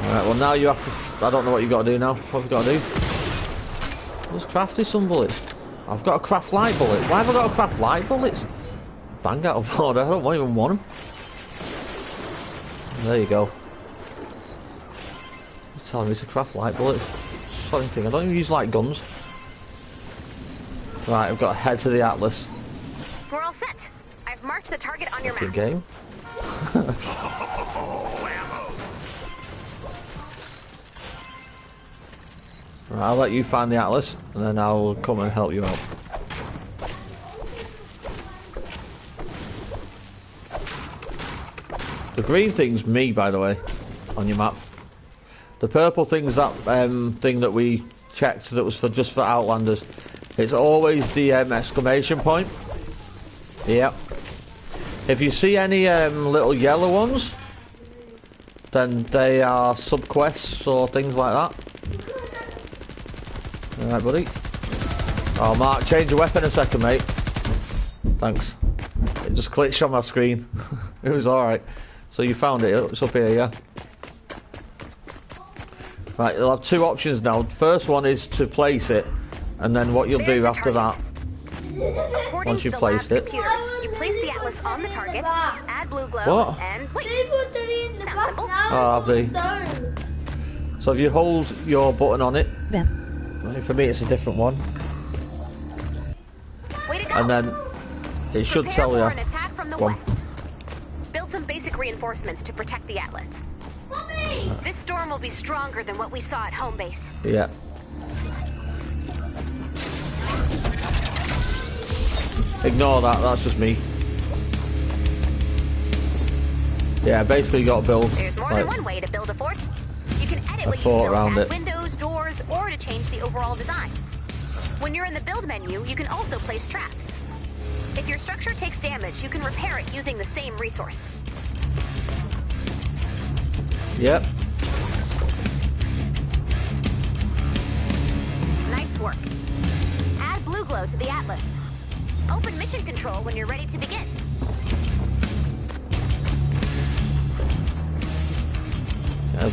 Alright, well now you have to... I don't know what you got to do now. What have you got to do? Let's craft some bullets. I've got to craft light bullets. Why have I got to craft light bullets? Bang out of order. I don't even want them. There you go. You're telling me to craft light bullets. Sorry thing. I don't even use light guns. Right, I've got to head to the Atlas. We're all set. I've marked the target on your map. Good game. Right, I'll let you find the Atlas, and then I'll come and help you out. The green thing's me, by the way, on your map. The purple thing's that thing that we checked that was just for Outlanders. It's always the exclamation point. Yep. If you see any little yellow ones, then they are sub-quests or things like that. Alright, buddy. Oh, Mark, change your weapon a second, mate. Thanks. It just glitched on my screen. It was alright. So you found it, it's up here, yeah? Right, you'll have two options now. First one is to place it, and then what you'll do after that, once you've placed it... You place the Atlas on the target, add blue glow, and wait. Sounds simple. Oh, have they? So if you hold your button on it, Bam. for me it's a different one, Way to go. and then it should Prepare tell for you. an attack from the Go on. west. Build some basic reinforcements to protect the Atlas. This storm will be stronger than what we saw at home base. Yeah. Ignore that, that's just me. Yeah, basically you got to build There's more than one way to build a fort. You can edit what you fort build, around add it. windows, doors, or to change the overall design. When you're in the build menu, you can also place traps. If your structure takes damage, you can repair it using the same resource. Yep. Nice work. Add blue glow to the Atlas. Open mission control when you're ready to begin.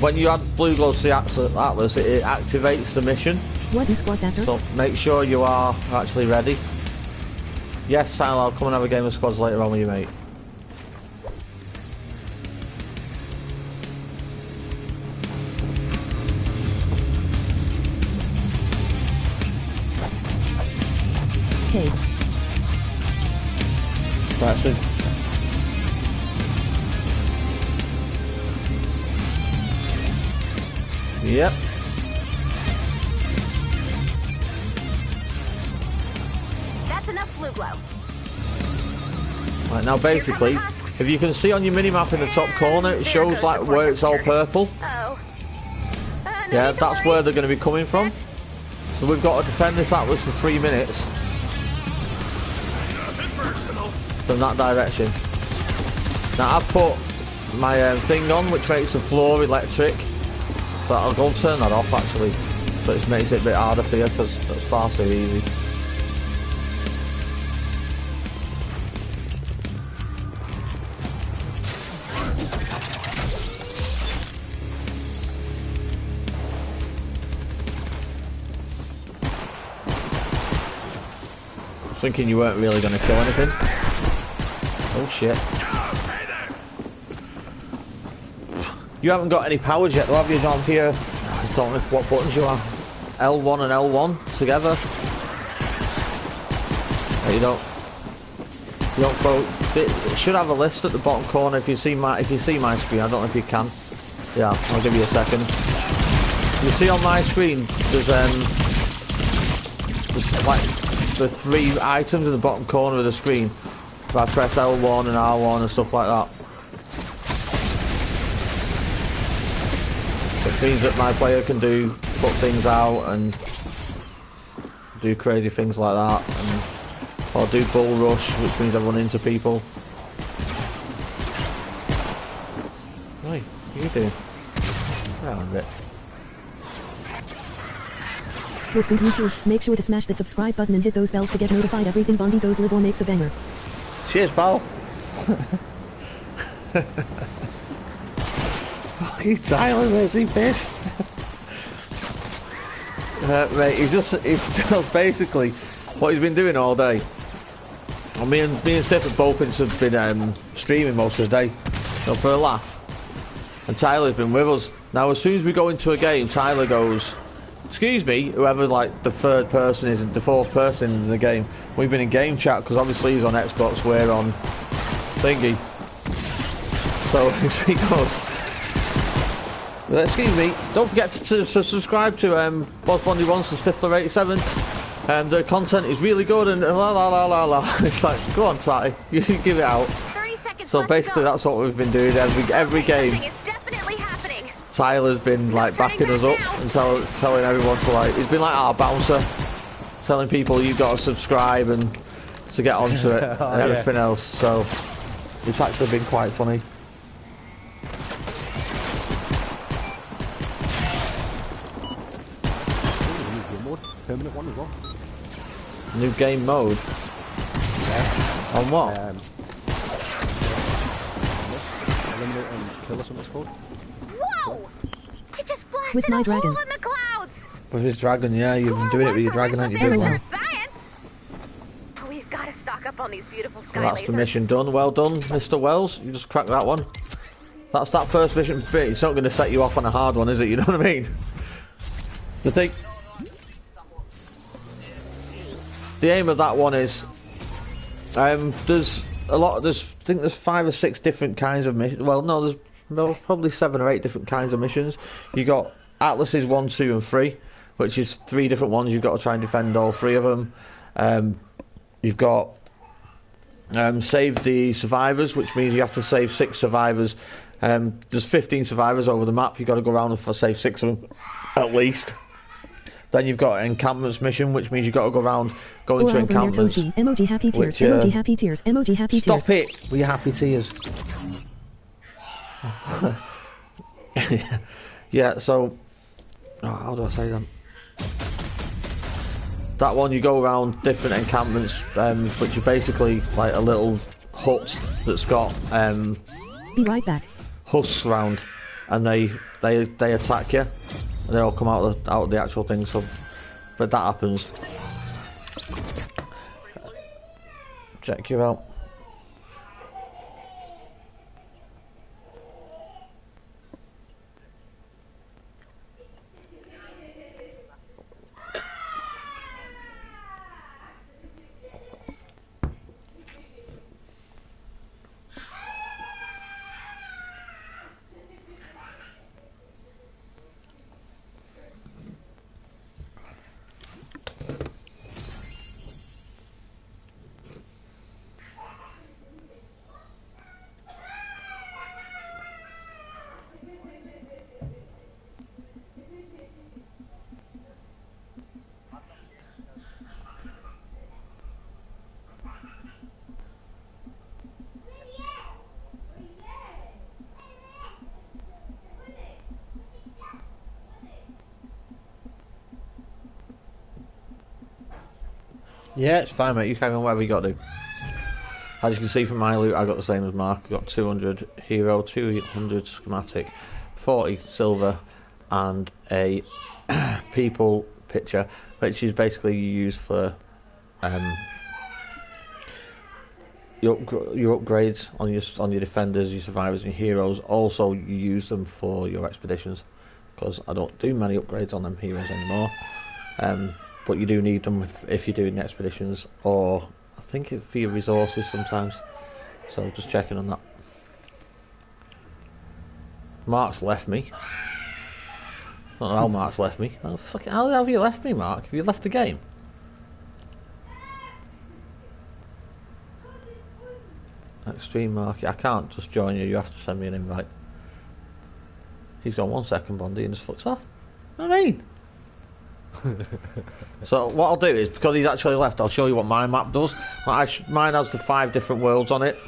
When you add blue glow to the Atlas, it activates the mission. What is squads after? So make sure you are actually ready. Yes, Sal, I'll come and have a game of squads later on with you, mate. Okay. Right, so yep. That's enough blue glow. Right, now basically, if you can see on your mini-map in the top corner, it shows like where it's all purple. Oh. Yeah, that's where they're going to be coming from. So we've got to defend this Atlas for 3 minutes. From that direction. Now I've put my thing on, which makes the floor electric. But I'll go and turn that off actually. But it makes it a bit harder for you because that's far too easy. I was thinking you weren't really going to kill anything. Oh shit. You haven't got any powers yet though, have you, John? Here, I don't know what buttons you are. L1 and L1 together. No, you don't. You don't throw. It should have a list at the bottom corner. If you see my screen, I don't know if you can. Yeah, I'll give you a second. You see on my screen, there's like the 3 items in the bottom corner of the screen. If I press L1 and R1 and stuff like that. It means that my player can put things out and do crazy things like that, or do bull rush, which means I run into people. Hey, what are you doing? Yeah, a bit. Make sure to smash that subscribe button and hit those bells to get notified everything Bondy goes live or makes a banger. Cheers, pal. Fucking Tyler, where's he pissed? Mate, he's just basically what he's been doing all day. Well, me and Steph have both have been streaming most of the day, so for a laugh. And Tyler's been with us. Now, as soon as we go into a game, Tyler goes, "Excuse me," whoever like the 3rd person is, the 4th person in the game. We've been in game chat because obviously he's on Xbox, we're on thingy. So he goes, "Excuse me, don't forget to subscribe to wasbondyonce and Stifler87. The content is really good and la la la la la." It's like, go on, Ty, you give it out. 30 seconds So left to basically, go. that's what we've been doing every game. It's definitely happening. Tyler's been like backing us up and telling everyone to like. He's been like our bouncer, telling people you've got to subscribe and to get onto it and everything else. So it's actually been quite funny. Permanent one as well. New game mode. Yeah. On what? Eliminate and kill or something it's called. Whoa! I just blasted With my a dragon. hole in the clouds. With his dragon, yeah, you've been doing it with your dragon, haven't you, big Amateur one? science. Oh, we've got to stock up on these beautiful sky Well, that's the lasers. mission done. Well done, Mr. Wells. You just cracked that one. That's that first mission bit. It's not going to set you off on a hard one, is it? You know what I mean? The aim of that one is, there's a lot. I think there's 5 or 6 different kinds of missions. Well, no, there's probably 7 or 8 different kinds of missions. You got Atlases 1, 2, and 3, which is 3 different ones. You've got to try and defend all 3 of them. You've got save the survivors, which means you have to save 6 survivors. There's 15 survivors over the map. You've got to go around and save 6 of them at least. Then you've got encampments mission, which means you've got to go around, go into encampments. Emoji happy tears. Which, Emoji happy tears. Emoji happy tears. Stop it with your happy tears. Yeah, so how do I say that? That one, you go around different encampments, which are basically like a little hut that's got Be right back. husks around, and they attack you. And they all come out of the actual thing. So, but that happens. Check you out. Yeah, it's fine, mate. You carry on whatever you got to do. As you can see from my loot, I got the same as Mark. I got 200 hero, 200 schematic, 40 silver, and a people picture, which is basically used for your upgrades on your defenders, your survivors, and your heroes. Also, you use them for your expeditions, because I don't do many upgrades on them heroes anymore. But you do need them if you're doing the expeditions, or I think it's for your resources sometimes. So just checking on that. Mark's left me. I don't know how Mark's left me. How have you left me, Mark? Have you left the game? Extreme Market. I can't just join you. You have to send me an invite. He's gone 1 second, Bondy, and just fucks off. What do I mean? So what I'll do is, because he's actually left, I'll show you what my map does. Mine has the 5 different worlds on it.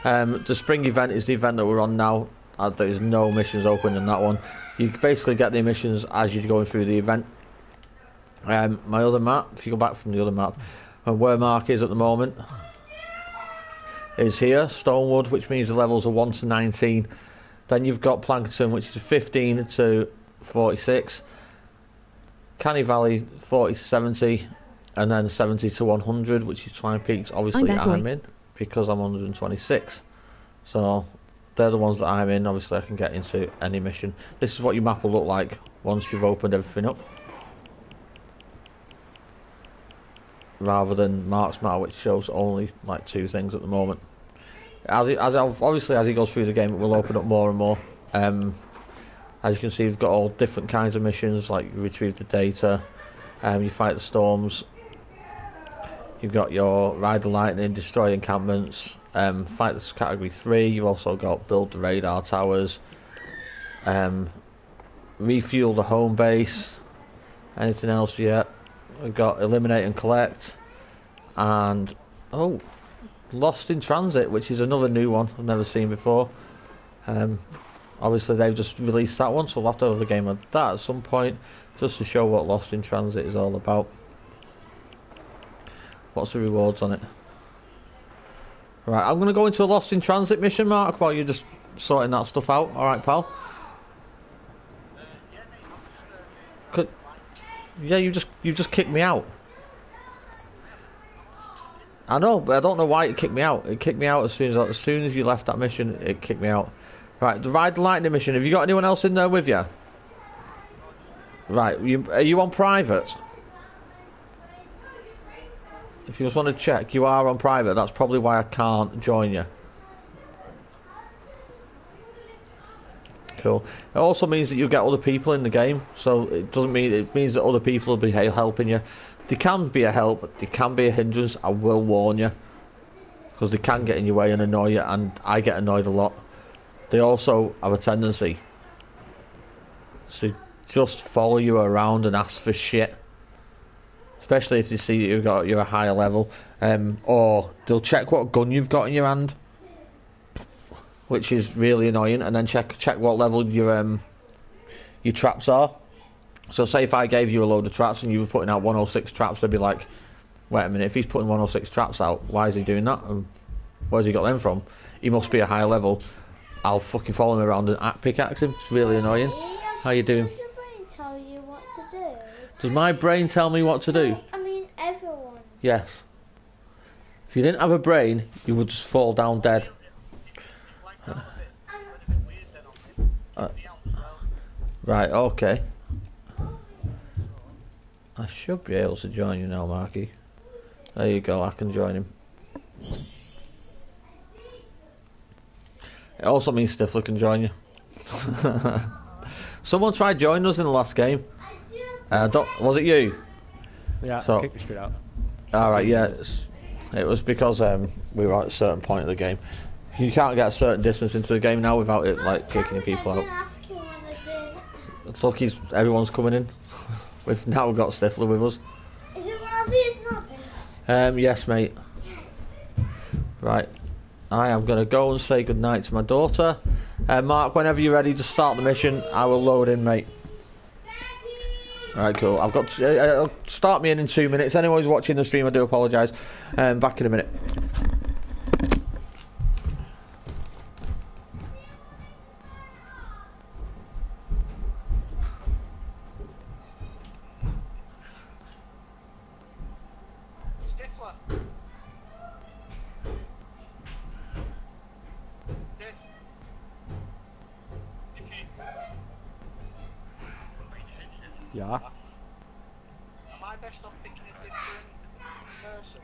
The spring event is the event that we're on now. There's no missions open in that one. You basically get the missions as you're going through the event. My other map, if you go back from the other map, where Mark is at the moment, is here, Stonewood, which means the levels are 1 to 19. Then you've got Plankerton, which is 15 to 46. Canny Valley 40 to 70, and then 70 to 100, which is Twine Peaks. Obviously I'm in because I'm 126. So they're the ones that I'm in. Obviously I can get into any mission. This is what your map will look like once you've opened everything up, rather than Mark's map, which shows only like 2 things at the moment. Obviously as he goes through the game, it will open up more and more. As you can see, you've got all different kinds of missions, like you retrieve the data, you fight the storms, you've got your ride the lightning, destroy encampments, fight this category 3, you've also got build the radar towers, refuel the home base. Anything else yet? We've got eliminate and collect, and lost in transit, which is another new one I've never seen before. Obviously they've just released that one, so we'll have to have a game of that at some point, just to show what Lost in Transit is all about. What's the rewards on it? Right, I'm going to go into a Lost in Transit mission, Mark, while you're just sorting that stuff out. Alright, pal? Yeah, you just kicked me out. I know, but I don't know why it kicked me out. It kicked me out as soon as you left that mission. It kicked me out. Right, the Ride the Lightning mission. Have you got anyone else in there with you? Right, are you on private? If you just want to check, you are on private. That's probably why I can't join you. Cool. It also means that you'll get other people in the game. So it means that other people will be helping you. They can be a help, they can be a hindrance. I will warn you, because they can get in your way and annoy you, and I get annoyed a lot. They also have a tendency to just follow you around and ask for shit, especially if they see that you're a higher level, or they'll check what gun you've got in your hand, which is really annoying, and then check what level your traps are. So say if I gave you a load of traps and you were putting out 106 traps, they'd be like, wait a minute, if he's putting 106 traps out, why is he doing that? And where's he got them from? He must be a higher level. I'll fucking follow him around and pickaxe him. It's really annoying. How you doing? Does your brain tell you what to do? Does my brain tell me what to do? I mean, everyone. Yes. If you didn't have a brain, you would just fall down dead. Right, okay. I should be able to join you now, Marky. There you go, I can join him. It also means Stifler can join you. Someone tried joining us in the last game. Was it you? Yeah, so, kicked me straight out. Alright, yeah. It was because we were at a certain point of the game. You can't get a certain distance into the game now without it like kicking people out. Look, everyone's coming in. We've now got Stifler with us. Is it one of these numbers? Yes, mate. Right. I am going to go and say goodnight to my daughter. Mark, whenever you're ready to start the mission, I will load in, mate. Alright, cool. I've got to, start me in 2 minutes. Anyone who's watching the stream, I do apologise. Back in a minute. Stifler. Yeah. Am I best off picking a different person?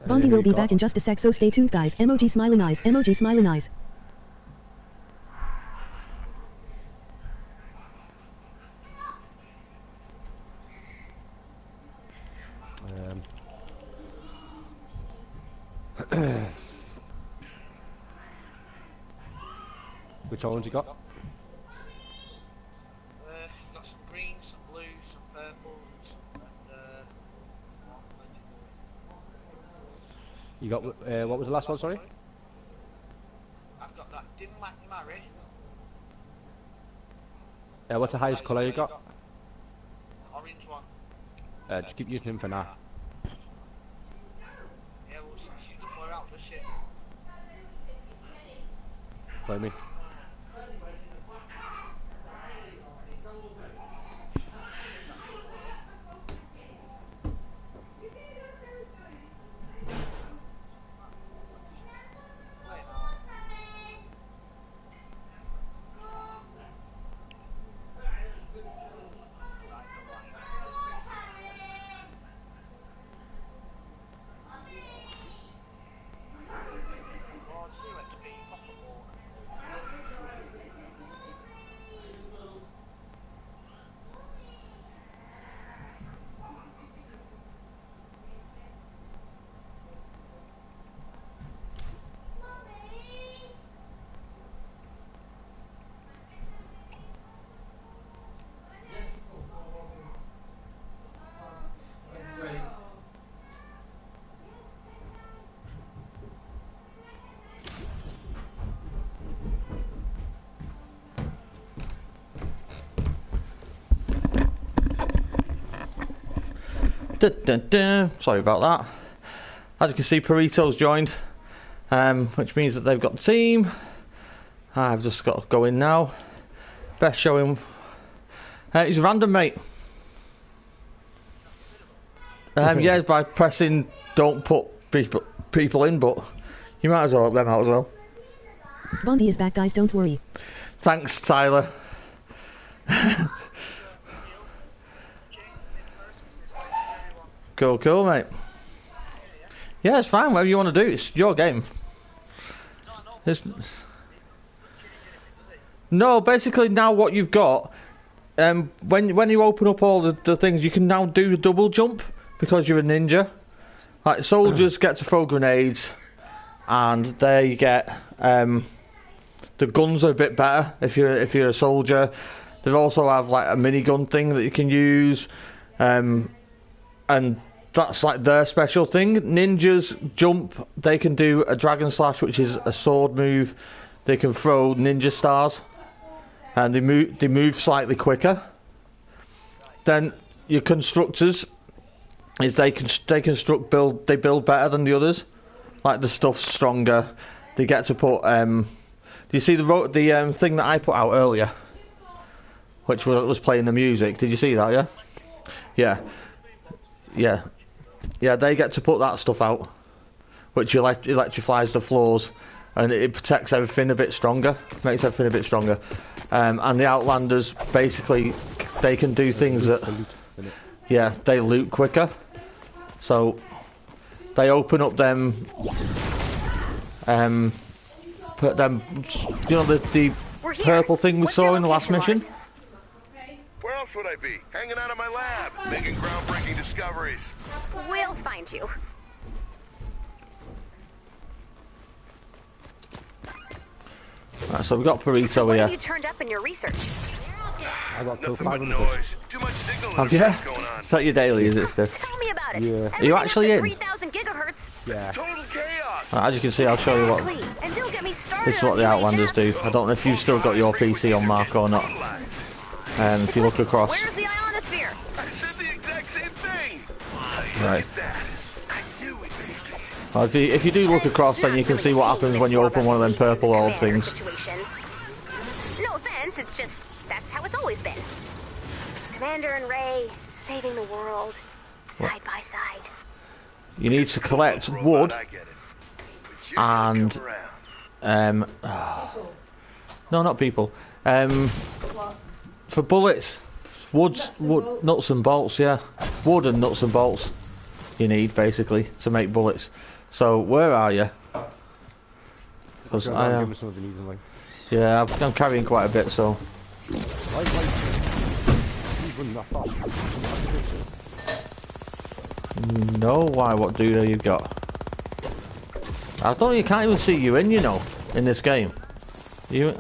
Bondi who will you be got? back in just a sec, so stay tuned, guys. Emoji smiling eyes. Emoji smiling eyes. Which orange you got? You've got some green, some blue, some purples, and one legendary. You got, what was the last one, sorry? I've got that Dim McMurray, What's the highest colour you got? orange one. Just keep using him for now. Yeah, well, she doesn't wear out, does she? What do you mean? Wait, Towards you, XP, copper ball. Sorry about that. As you can see, Perito's joined, which means that they've got the team. I've just got to go in now. Best showing. He's random, mate. Yeah, by pressing don't put people in, but you might as well help them out as well. Bondi is back, guys, don't worry. Thanks, Tyler. Cool, mate. Yeah, it's fine. Whatever you want to do, it's your game. It's... No, basically now what you've got, when you open up all the things, you can now do the double jump because you're a ninja. Like soldiers get to throw grenades, and they get the guns are a bit better if you're a soldier. They also have like a minigun thing that you can use, and that's like their special thing. Ninjas jump, they can do a dragon slash, which is a sword move. They can throw ninja stars, and they move slightly quicker. Then your constructors is they build better than the others. Like the stuff's stronger. They get to put do you see the thing that I put out earlier, which was playing the music? Did you see that? Yeah. They get to put that stuff out, which electrifies the floors, and it protects everything a bit stronger, makes everything a bit stronger. And the Outlanders, basically, they can do things that, yeah, they loot quicker. So they open up them, put them, you know, the purple thing we saw in the last mission. Where else would I be? Hanging out in my lab, making groundbreaking discoveries. We'll find you. Right, so we've got Perito Why here. have you turned up in your research? I got killed Nothing but 500 noise. Too much signal Have you? interference going on. Is that your daily, is it, Steve? Tell me about it. Yeah. Everything Are you up actually to in? 3,000 gigahertz. Yeah. Total chaos. Right, as you can see, I'll show you what Exactly. And don't get me started this is what on the UHF. Outlanders do. I don't know if you've still got your PC on, Mark, or not. If you look across, Where's the ionosphere? I said the exact same thing. right. That. I knew it. Well, if you do look across, then you can see what happens when you open one of them purple orb things. Situation. No offense, it's just that's how it's always been. Commander and Ray saving the world side by side. You need to collect wood I get it. But you and come around. no, not people. For bullets, wood, nuts and bolts. Yeah, wood and nuts and bolts. you need basically to make bullets. So where are you? Because I am. Yeah, I'm carrying quite a bit, so. No, why? What dude you got? I don't. You can't even see you in. You know, in this game. You.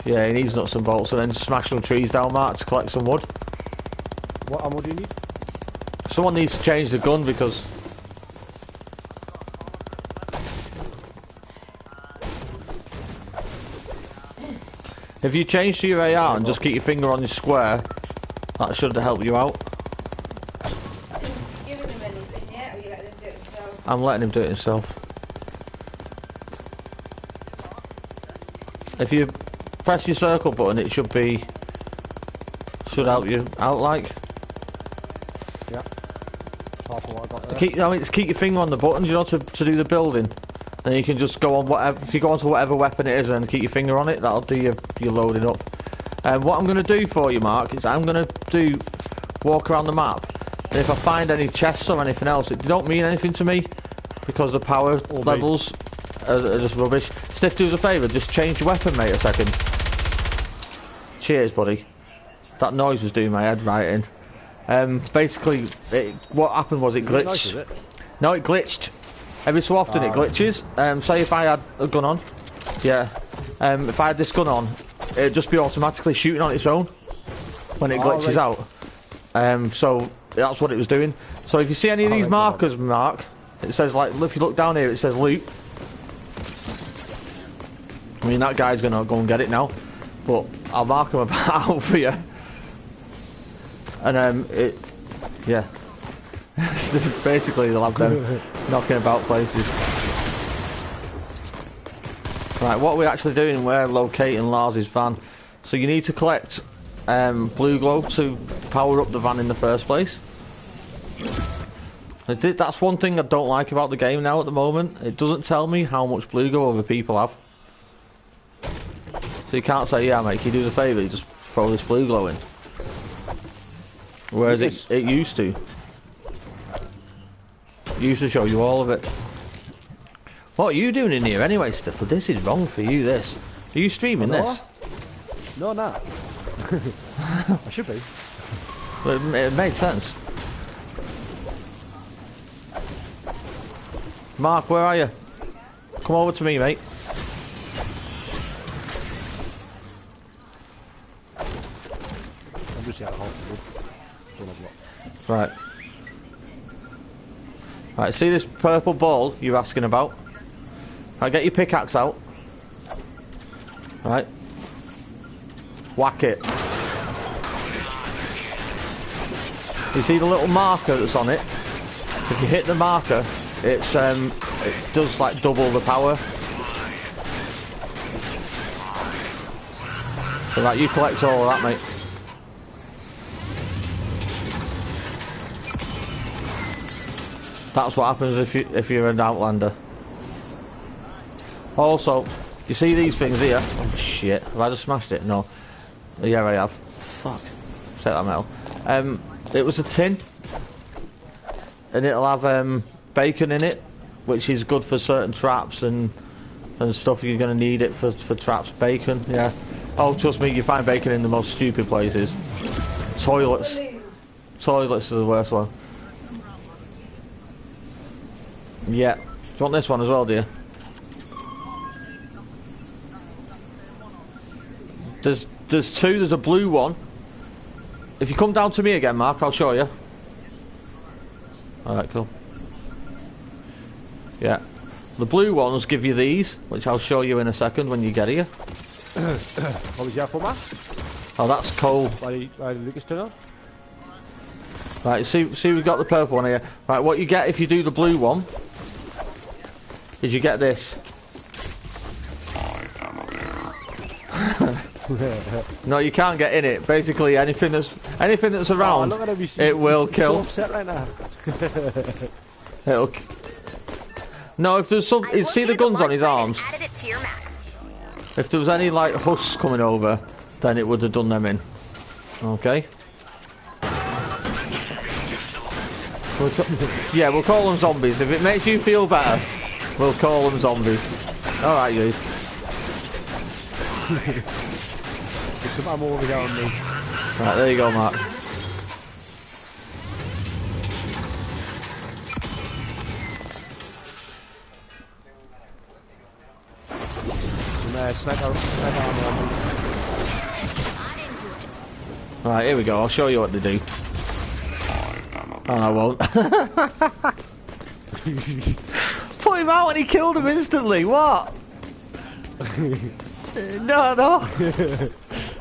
Yeah, he needs nuts and bolts, and then smash some trees down, Mark, to collect some wood. What ammo do you need? Someone needs to change the gun because. If you change to your AR and just keep your finger on your square, that should help you out. Giving him anything yet, or you letting him do it himself? I'm letting him do it himself. If you press your circle button, it should help you out like. Yeah. Half of what I got there. Keep your finger on the buttons, you know, to do the building. Then you can just go on whatever. If you go onto whatever weapon it is and keep your finger on it, that'll do your loading up. And what I'm going to do for you, Mark, is I'm going to walk around the map. And if I find any chests or anything else, it don't mean anything to me because the power levels are just rubbish. Stiff, do us a favour, just change your weapon, mate, a second. Cheers, buddy. That noise was doing my head right in. Basically, what happened was it glitched. Nice, is it? No, it glitched. Every so often it glitches. Say if I had a gun on, yeah. If I had this gun on, it'd just be automatically shooting on its own when it glitches out. So that's what it was doing. So if you see any of these markers, Mark, it says like, if you look down here, it says loot. I mean, that guy's gonna go and get it now, but I'll mark him out for you. And yeah. Basically, they'll have them knocking about places. Right, what we're actually doing, we're locating Lars's van. So you need to collect blue glow to power up the van in the first place. That's one thing I don't like about the game now at the moment. It doesn't tell me how much blue glow other people have. So you can't say, yeah mate, can you do us a favour, you just throw this blue glow in. Whereas it used to. Used to show you all of it. What are you doing in here anyway, Stifler? This is wrong for you, this. Are you streaming this? No, nah. I should be. Well, it made sense. Mark, where are you? Come over to me, mate. I'm just out of hospital. Right. Right, see this purple ball you're asking about? Right, get your pickaxe out. Right. Whack it. You see the little marker that's on it? If you hit the marker, it does like double the power. So right, you collect all of that, mate. That's what happens if you're an Outlander. Also, you see these things here? Oh shit! Have I just smashed it? No. Yeah, I have. Fuck. Take that metal. It was a tin, and it'll have bacon in it, which is good for certain traps and stuff. You're gonna need it for traps. Bacon, yeah. Oh, trust me, you find bacon in the most stupid places. Toilets. Toilets are the worst one. Yeah. Do you want this one as well, do you? There's two. There's a blue one. If you come down to me again, Mark, I'll show you. Alright, cool. Yeah. The blue ones give you these, which I'll show you in a second when you get here. What was that for, Matt? Oh, that's coal. By Lucas Turner? Right, see we've got the purple one here. Right, what you get if you do the blue one is you get this. No, you can't get in it. Basically, anything that's around, it will kill. So upset right now. It'll. No, if there's some, see the guns on his arms. If there was any like husks coming over, then it would have done them in. Okay. Yeah, we'll call them zombies. If it makes you feel better, we'll call them zombies. Alright, you. There's some ammo over here on me. Right, there you go, Mark. Some sniper ammo on me. Right, here we go. I'll show you what to do. Oh, I won't. Put him out and he killed him instantly. What? No. I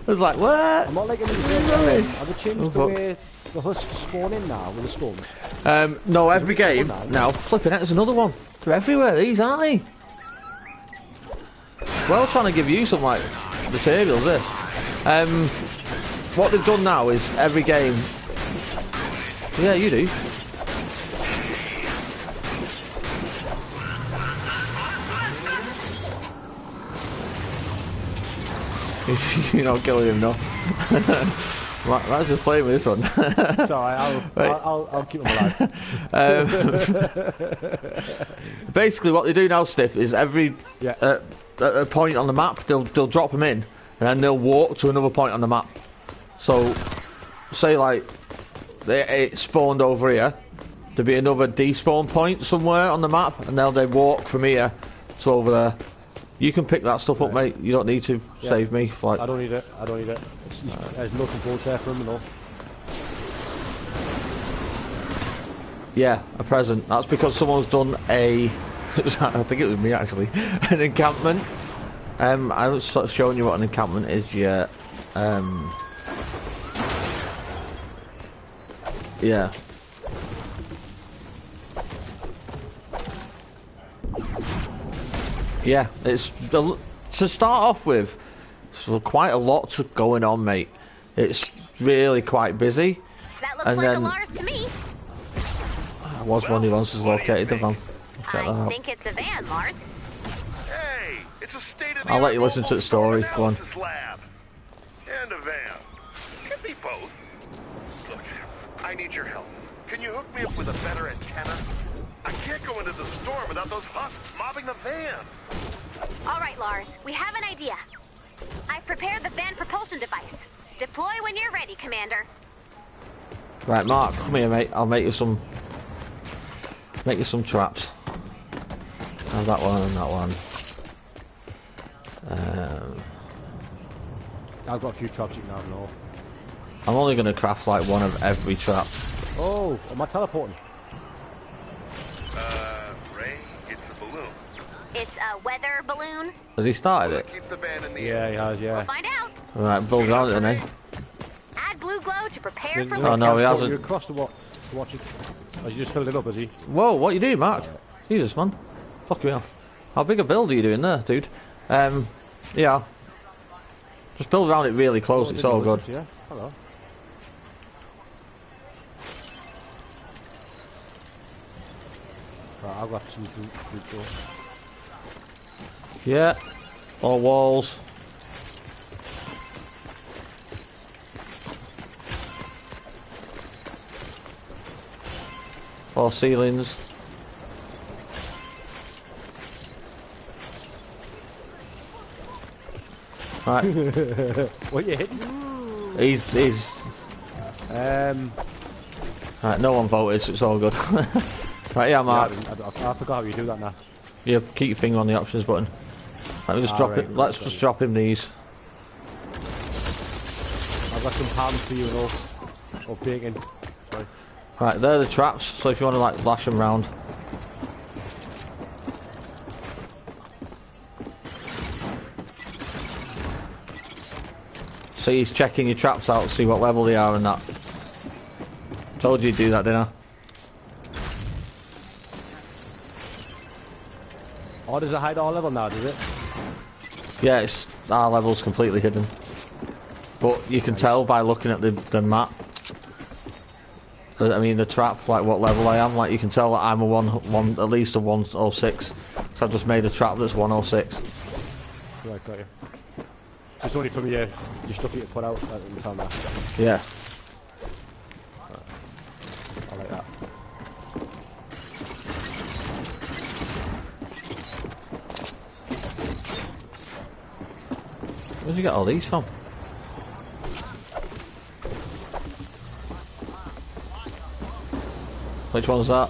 was like, what? I'm not liking these days. Have they changed the way the husks spawn in now with the storms? No, every game now. Flipping out, there's another one. They're everywhere. These, aren't they? Well, trying to give you some like materials. This. What they've done now is every game. Yeah, you do. You're not killing him, no. Let's just play with this one. It's alright, I'll keep him alive. Basically, what they do now, Stiff, is every at a point on the map, they'll drop them in, and then they'll walk to another point on the map. So, say like it spawned over here, there'll be another despawn point somewhere on the map, and they walk from here to over there. You can pick that stuff up, mate. You don't need to save me. Like, I don't need it. There's no controls there for him and all. Yeah, a present. That's because someone's done a... I think it was me, actually. An encampment. I haven't sort of shown you what an encampment is yet. Yeah. Yeah, it's to start off with. So quite a lot going on, mate. It's really quite busy. That looks like a Lars to me. Wasbondyonce is located the van. I think it's a van, Lars. Hey, it's a state-of-the-art I'll let you listen to the story. Go on. Lab. And a van. Could be both. Look, I need your help. Can you hook me up with a better antenna? I can't go into the storm without those husks mobbing the van. All right, Lars. We have an idea. I've prepared the van propulsion device. Deploy when you're ready, Commander. Right, Mark, come here, mate. I'll make you some traps. Have that one and that one. I've got a few traps you can have now. I'm only going to craft like one of every trap. Oh, am I teleporting? Ray, it's a balloon. It's a weather balloon. Has he started it? Keep the van in the Yeah, air. he has, yeah. We'll find out. Right, build around it then, eh? Add blue glow to prepare for Oh launch. no, he hasn't. You're across to watch it. Oh, you just filled it up, has he? Whoa, what you doing, Mark? Jesus, man. Fuck me off. How big a build are you doing there, dude? Yeah. Just build around it really close, it's all good. Yeah, hello. Right, I've got some blue glow. Yeah. All walls. All ceilings. Right. What you hitting? He's right, no one voted, so it's all good. Right, yeah, Mark. Yeah, I forgot how you do that now. Yeah, keep your finger on the options button. Let me just drop it. Let's just drop him these. I've got some ham for you and all. Or bacon. Sorry. Right, they're the traps, so if you want to like lash them round. So he's checking your traps out, see what level they are and that. Told you to do that, didn't I? Oh, does it hide our level now, does it? Yeah, it's our level's completely hidden. But you can tell by looking at the map. I mean the trap, like what level I am. Like you can tell that I'm at least a 106. So I've just made a trap that's 106. Right, got you. It's only from your stuff you can put out in the time there. Yeah. I like that. Where'd you get all these from? Which one's that?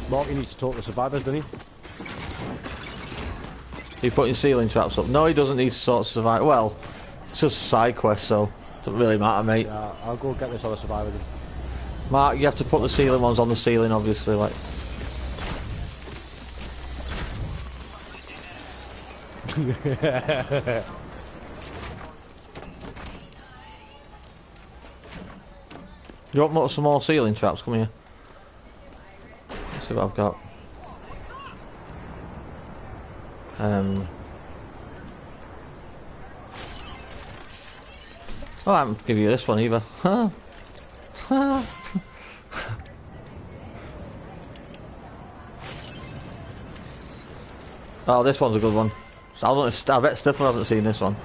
Mark, you need to talk to the survivors, don't you? Are you putting ceiling traps up? No, he doesn't need to sort of survive. Well, it's just a side quest, so it doesn't really matter, mate. Yeah, I'll go get this other survivor then. Mark, you have to put the ceiling ones on the ceiling, obviously, like. You want some more ceiling traps? Come here. Let's see what I've got. Oh, I haven't give you this one either. Oh, this one's a good one. So I bet Stifler hasn't seen this one.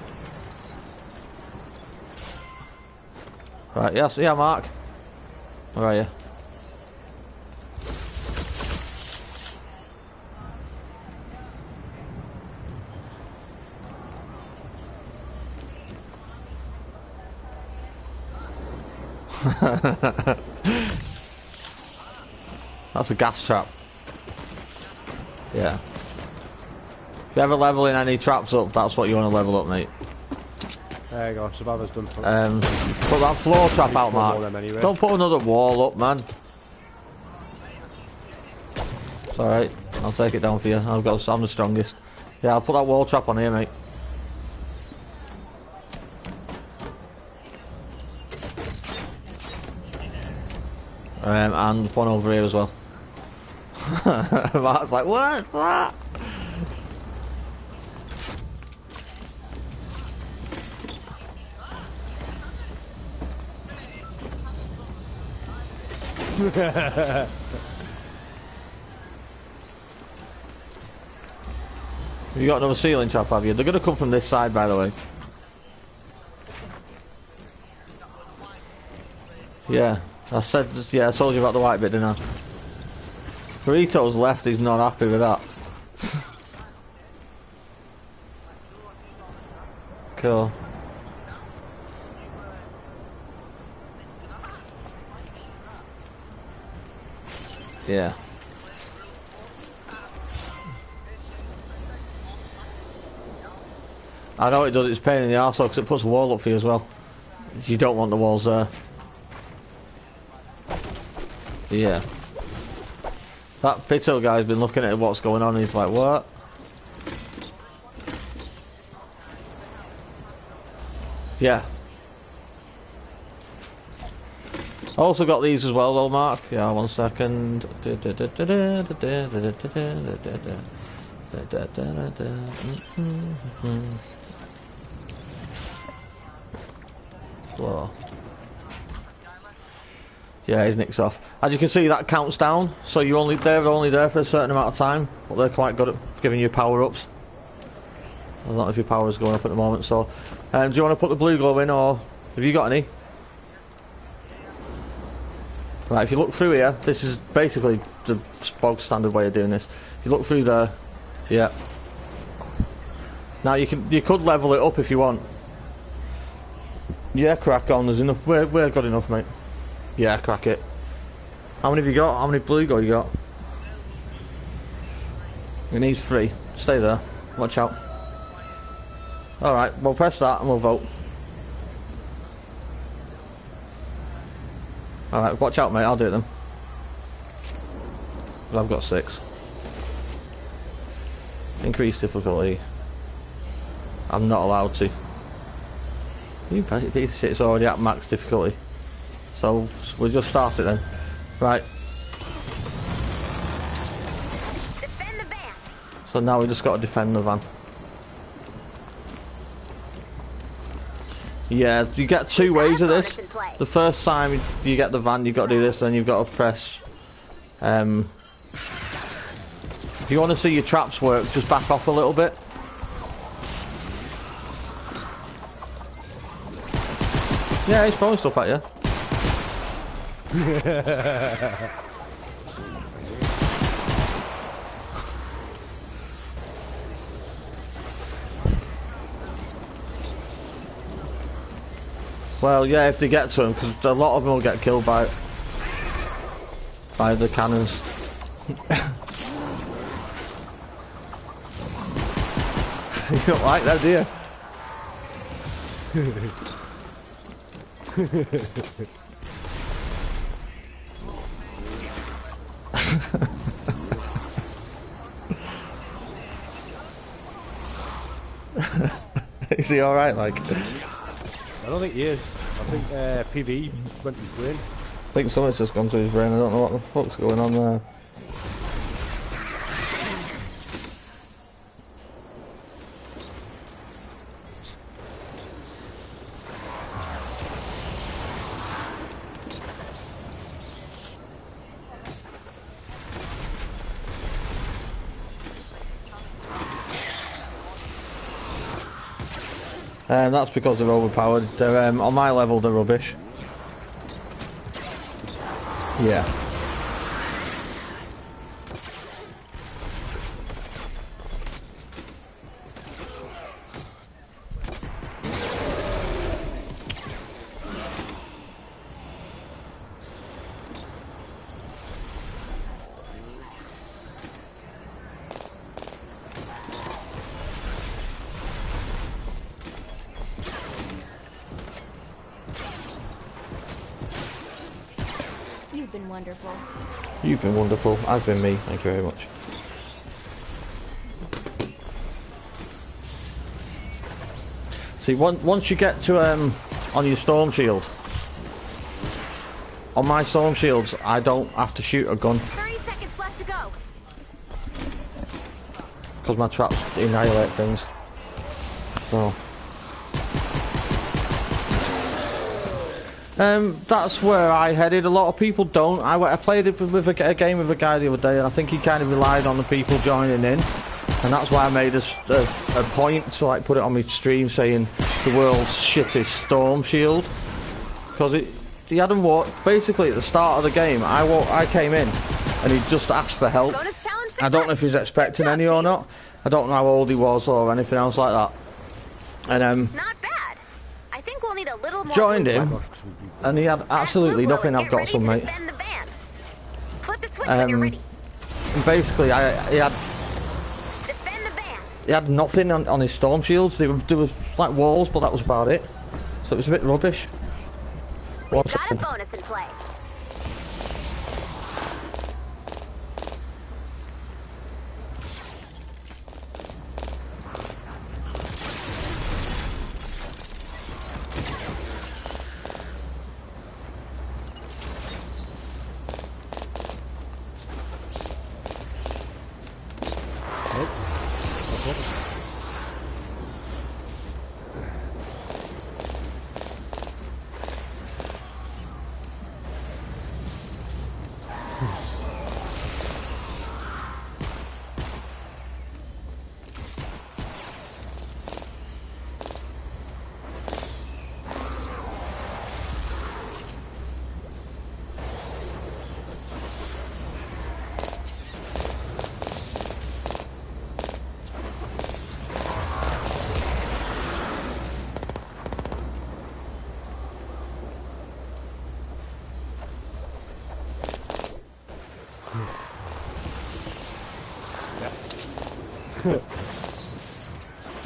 Right, yes, yeah, Mark. Where are you? That's a gas trap. Yeah. If you're ever leveling any traps up, that's what you want to level up, mate. There you go, survivor's done for Put that floor trap out, Mark. Anyway. Don't put another wall up, man. It's alright, I'll take it down for you. I'm the strongest. Yeah, I'll put that wall trap on here, mate. And one over here as well. Mark's like, what's that? You got another ceiling trap, have you? They're gonna come from this side, by the way. Yeah, I told you about the white bit, didn't I? Burrito's left, he's not happy with that. Cool. Yeah. I know it does, it's a pain in the arse because it puts a wall up for you as well. You don't want the walls there. Yeah. That Pito guy's been looking at what's going on and he's like, what? Yeah. I also got these as well though, Mark. Yeah, 1 second. Whoa. Yeah, his nick's off. As you can see, that counts down, so they're only there for a certain amount of time, but they're quite good at giving you power-ups. I don't know if your power is going up at the moment, so... do you want to put the blue glow in, or have you got any? Right, if you look through here, this is basically the bog standard way of doing this. If you look through there, yeah. Now you could level it up if you want. Yeah, crack on, there's enough, we're good enough, mate. Yeah, crack it. How many have you got? How many blue glow you got? It needs 3. Stay there. Watch out. Alright, we'll press that and we'll vote. Alright, watch out, mate. I'll do it then. But I've got 6. Increase difficulty. I'm not allowed to. You piece of shit, it's already at max difficulty. So we'll just start it then. Right. Defend the van. So now we just got to defend the van. Yeah, you get 2 ways of this. The first time you get the van, you've got to do this, then you've got to press... if you want to see your traps work, just back off a little bit. Yeah, he's throwing stuff at you. Well, yeah, if they get to them, because a lot of them will get killed by the cannons. You don't like that, do you? Is he alright, like? I don't think he is. I think PV went to his brain. I think something's just gone to his brain. I don't know what the fuck's going on there. That's because they're overpowered. They're on my level, they're rubbish. Yeah. You've been wonderful. You've been wonderful. I've been me. Thank you very much. See, once you get to on your storm shield, on my storm shields, I don't have to shoot a gun 30 seconds left to go. because my traps annihilate things. So. That's where I headed. A lot of people don't. I played it with a game with a guy the other day, and I think he kind of relied on the people joining in, and that's why I made a point to like put it on my stream saying the world's shittest storm shield, because he hadn't walked. Basically, at the start of the game, I came in, and he just asked for help. I don't know if he's expecting any or not. I don't know how old he was or anything else like that. And Not bad. I think we'll need a little more. Joined him, and he had absolutely nothing. I've got some, mate. Flip the switch when you're ready. And basically, he had nothing on his storm shields. There was like walls, but that was about it. So it was a bit rubbish. We've got a bonus in play.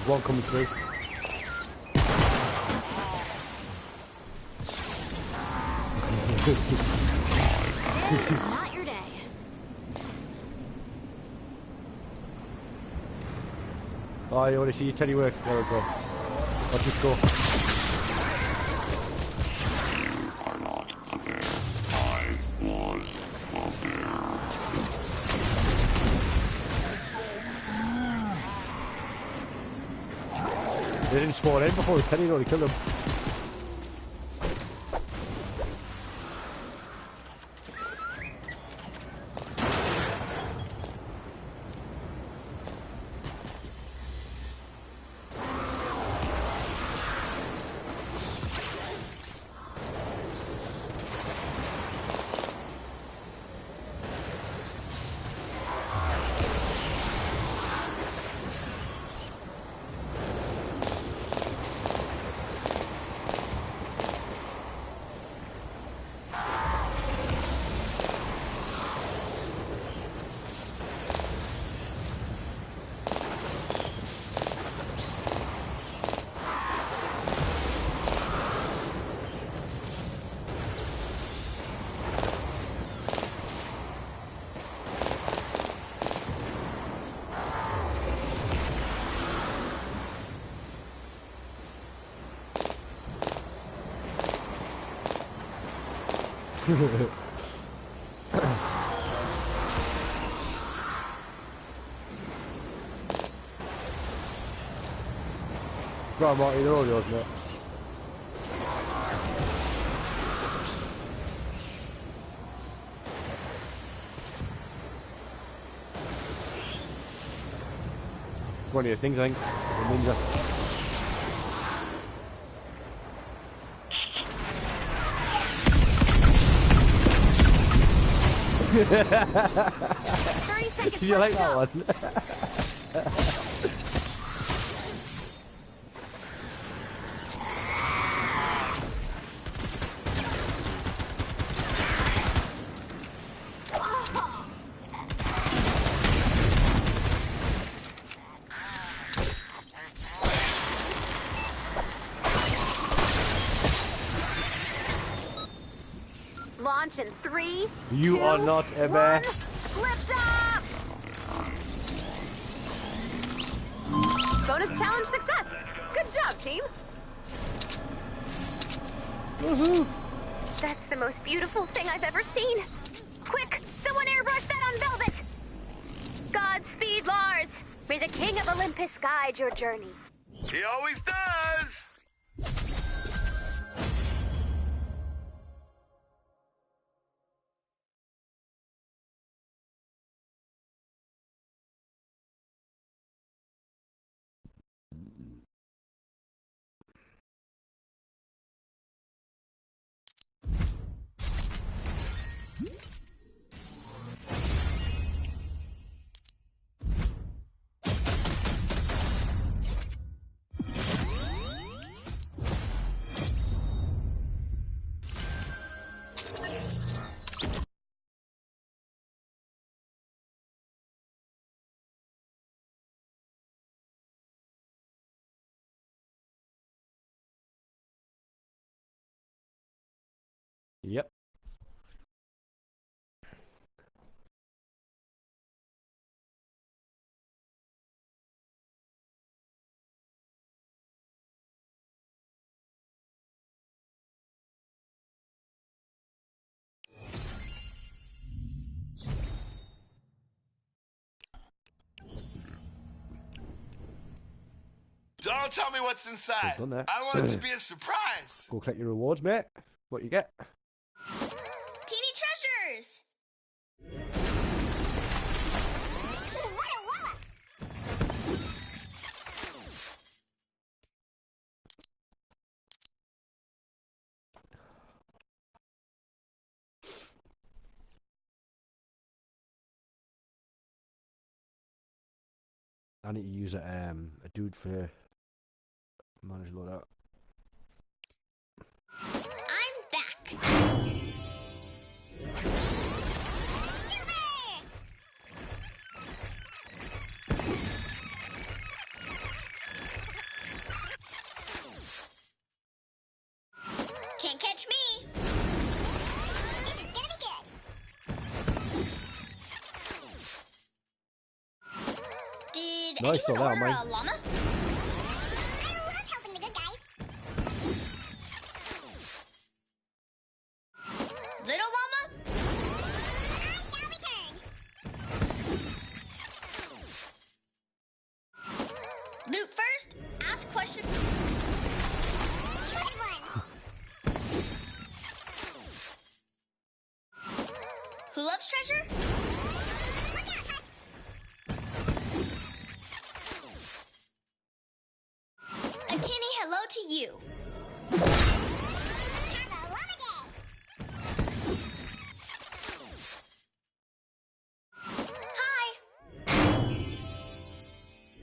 One coming through. It's not your day. Oh, you want to see your teddy work? There we go. Let's just go. They didn't spawn in before the teddy already killed them. Go on, Marty, they're all yours, mate. One of your things, I think. The ninja. 30 seconds. Do you like that one? Launch in 3. You 2, are not a bear. 1. Lift off! Bonus challenge success. Good job, team. Woohoo! That's the most beautiful thing I've ever seen. Quick, someone airbrush that on Velvet. Godspeed, Lars. May the King of Olympus guide your journey. He always does! Yep. Don't tell me what's inside. Done there. I want it to be a surprise. Go collect your rewards, mate. What you get? Teeny treasures! I need to use a dude for manage loadout. I'm back! Can't catch me! This is gonna be good! Did Nice anyone one, order mate. a llama? I love helping the good guys. Little llama? I shall return. Loot first, ask questions. Good one. Who loves treasure? Look out, Husk. A teeny hello to you. Have a llama day. Hi.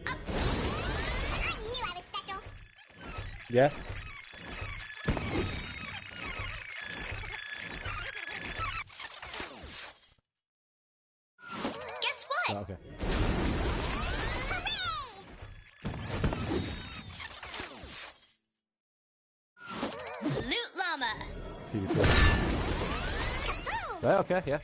I knew I was special. Yeah. Guess what? Oh, okay. Hooray! Loot llama. Beautiful. Kaboom! Right, okay, yeah.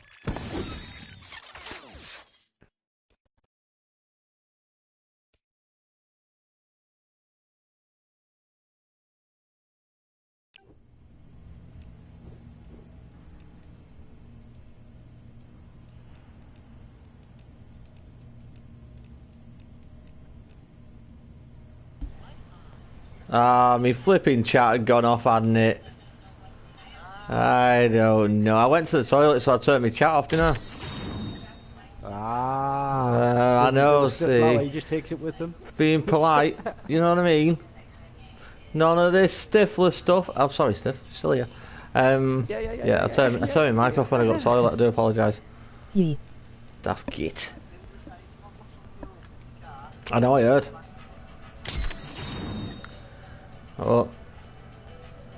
Ah, me flipping chat had gone off, hadn't it? I don't know. I went to the toilet, so I turned my chat off, didn't I? I know, see. He just takes it with him. Being polite, you know what I mean? None of this Stifler stuff. I'm sorry, Stiff, still here. Yeah, I turned my mic off when I got to the toilet. I do apologise. Yee. Daft git. I know, I heard. Oh,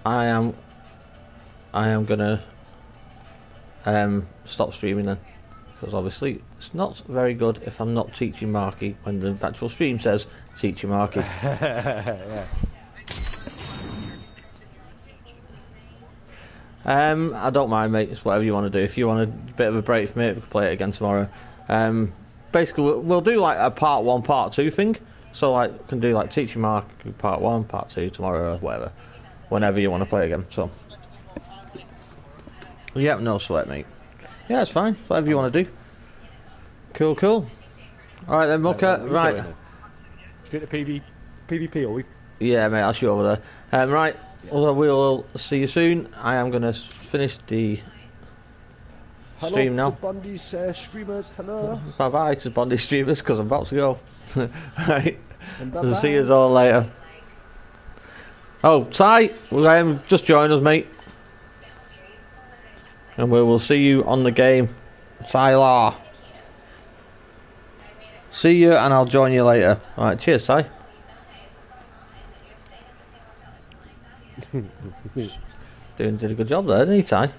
I am gonna stop streaming then, because obviously it's not very good if I'm not teaching Marky when the actual stream says teaching Marky. Yeah. I don't mind, mate. It's whatever you want to do. If you want a bit of a break from it, we can play it again tomorrow. Basically, we'll do like a part 1, part 2 thing. So like, can do like teaching Mark part 1, part 2 tomorrow or whatever, whenever you want to play again. So, yeah, no sweat, mate. Yeah, it's fine. Whatever you want to do. Cool, cool. All right then, Mucker. Right. Straight to PvP, are we? Yeah, mate. I'll shoot over there. Right. Well, we'll see you soon. I am gonna finish the stream now. Bondy's streamers. Hello. Bye bye to Bondy streamers, because I'm about to go. Right. Bye-bye. See you all later. Oh, Ty, just join us, mate. And we will see you on the game. Tyler. See you, and I'll join you later. Alright, cheers, Ty. Did a good job there, didn't he, Ty?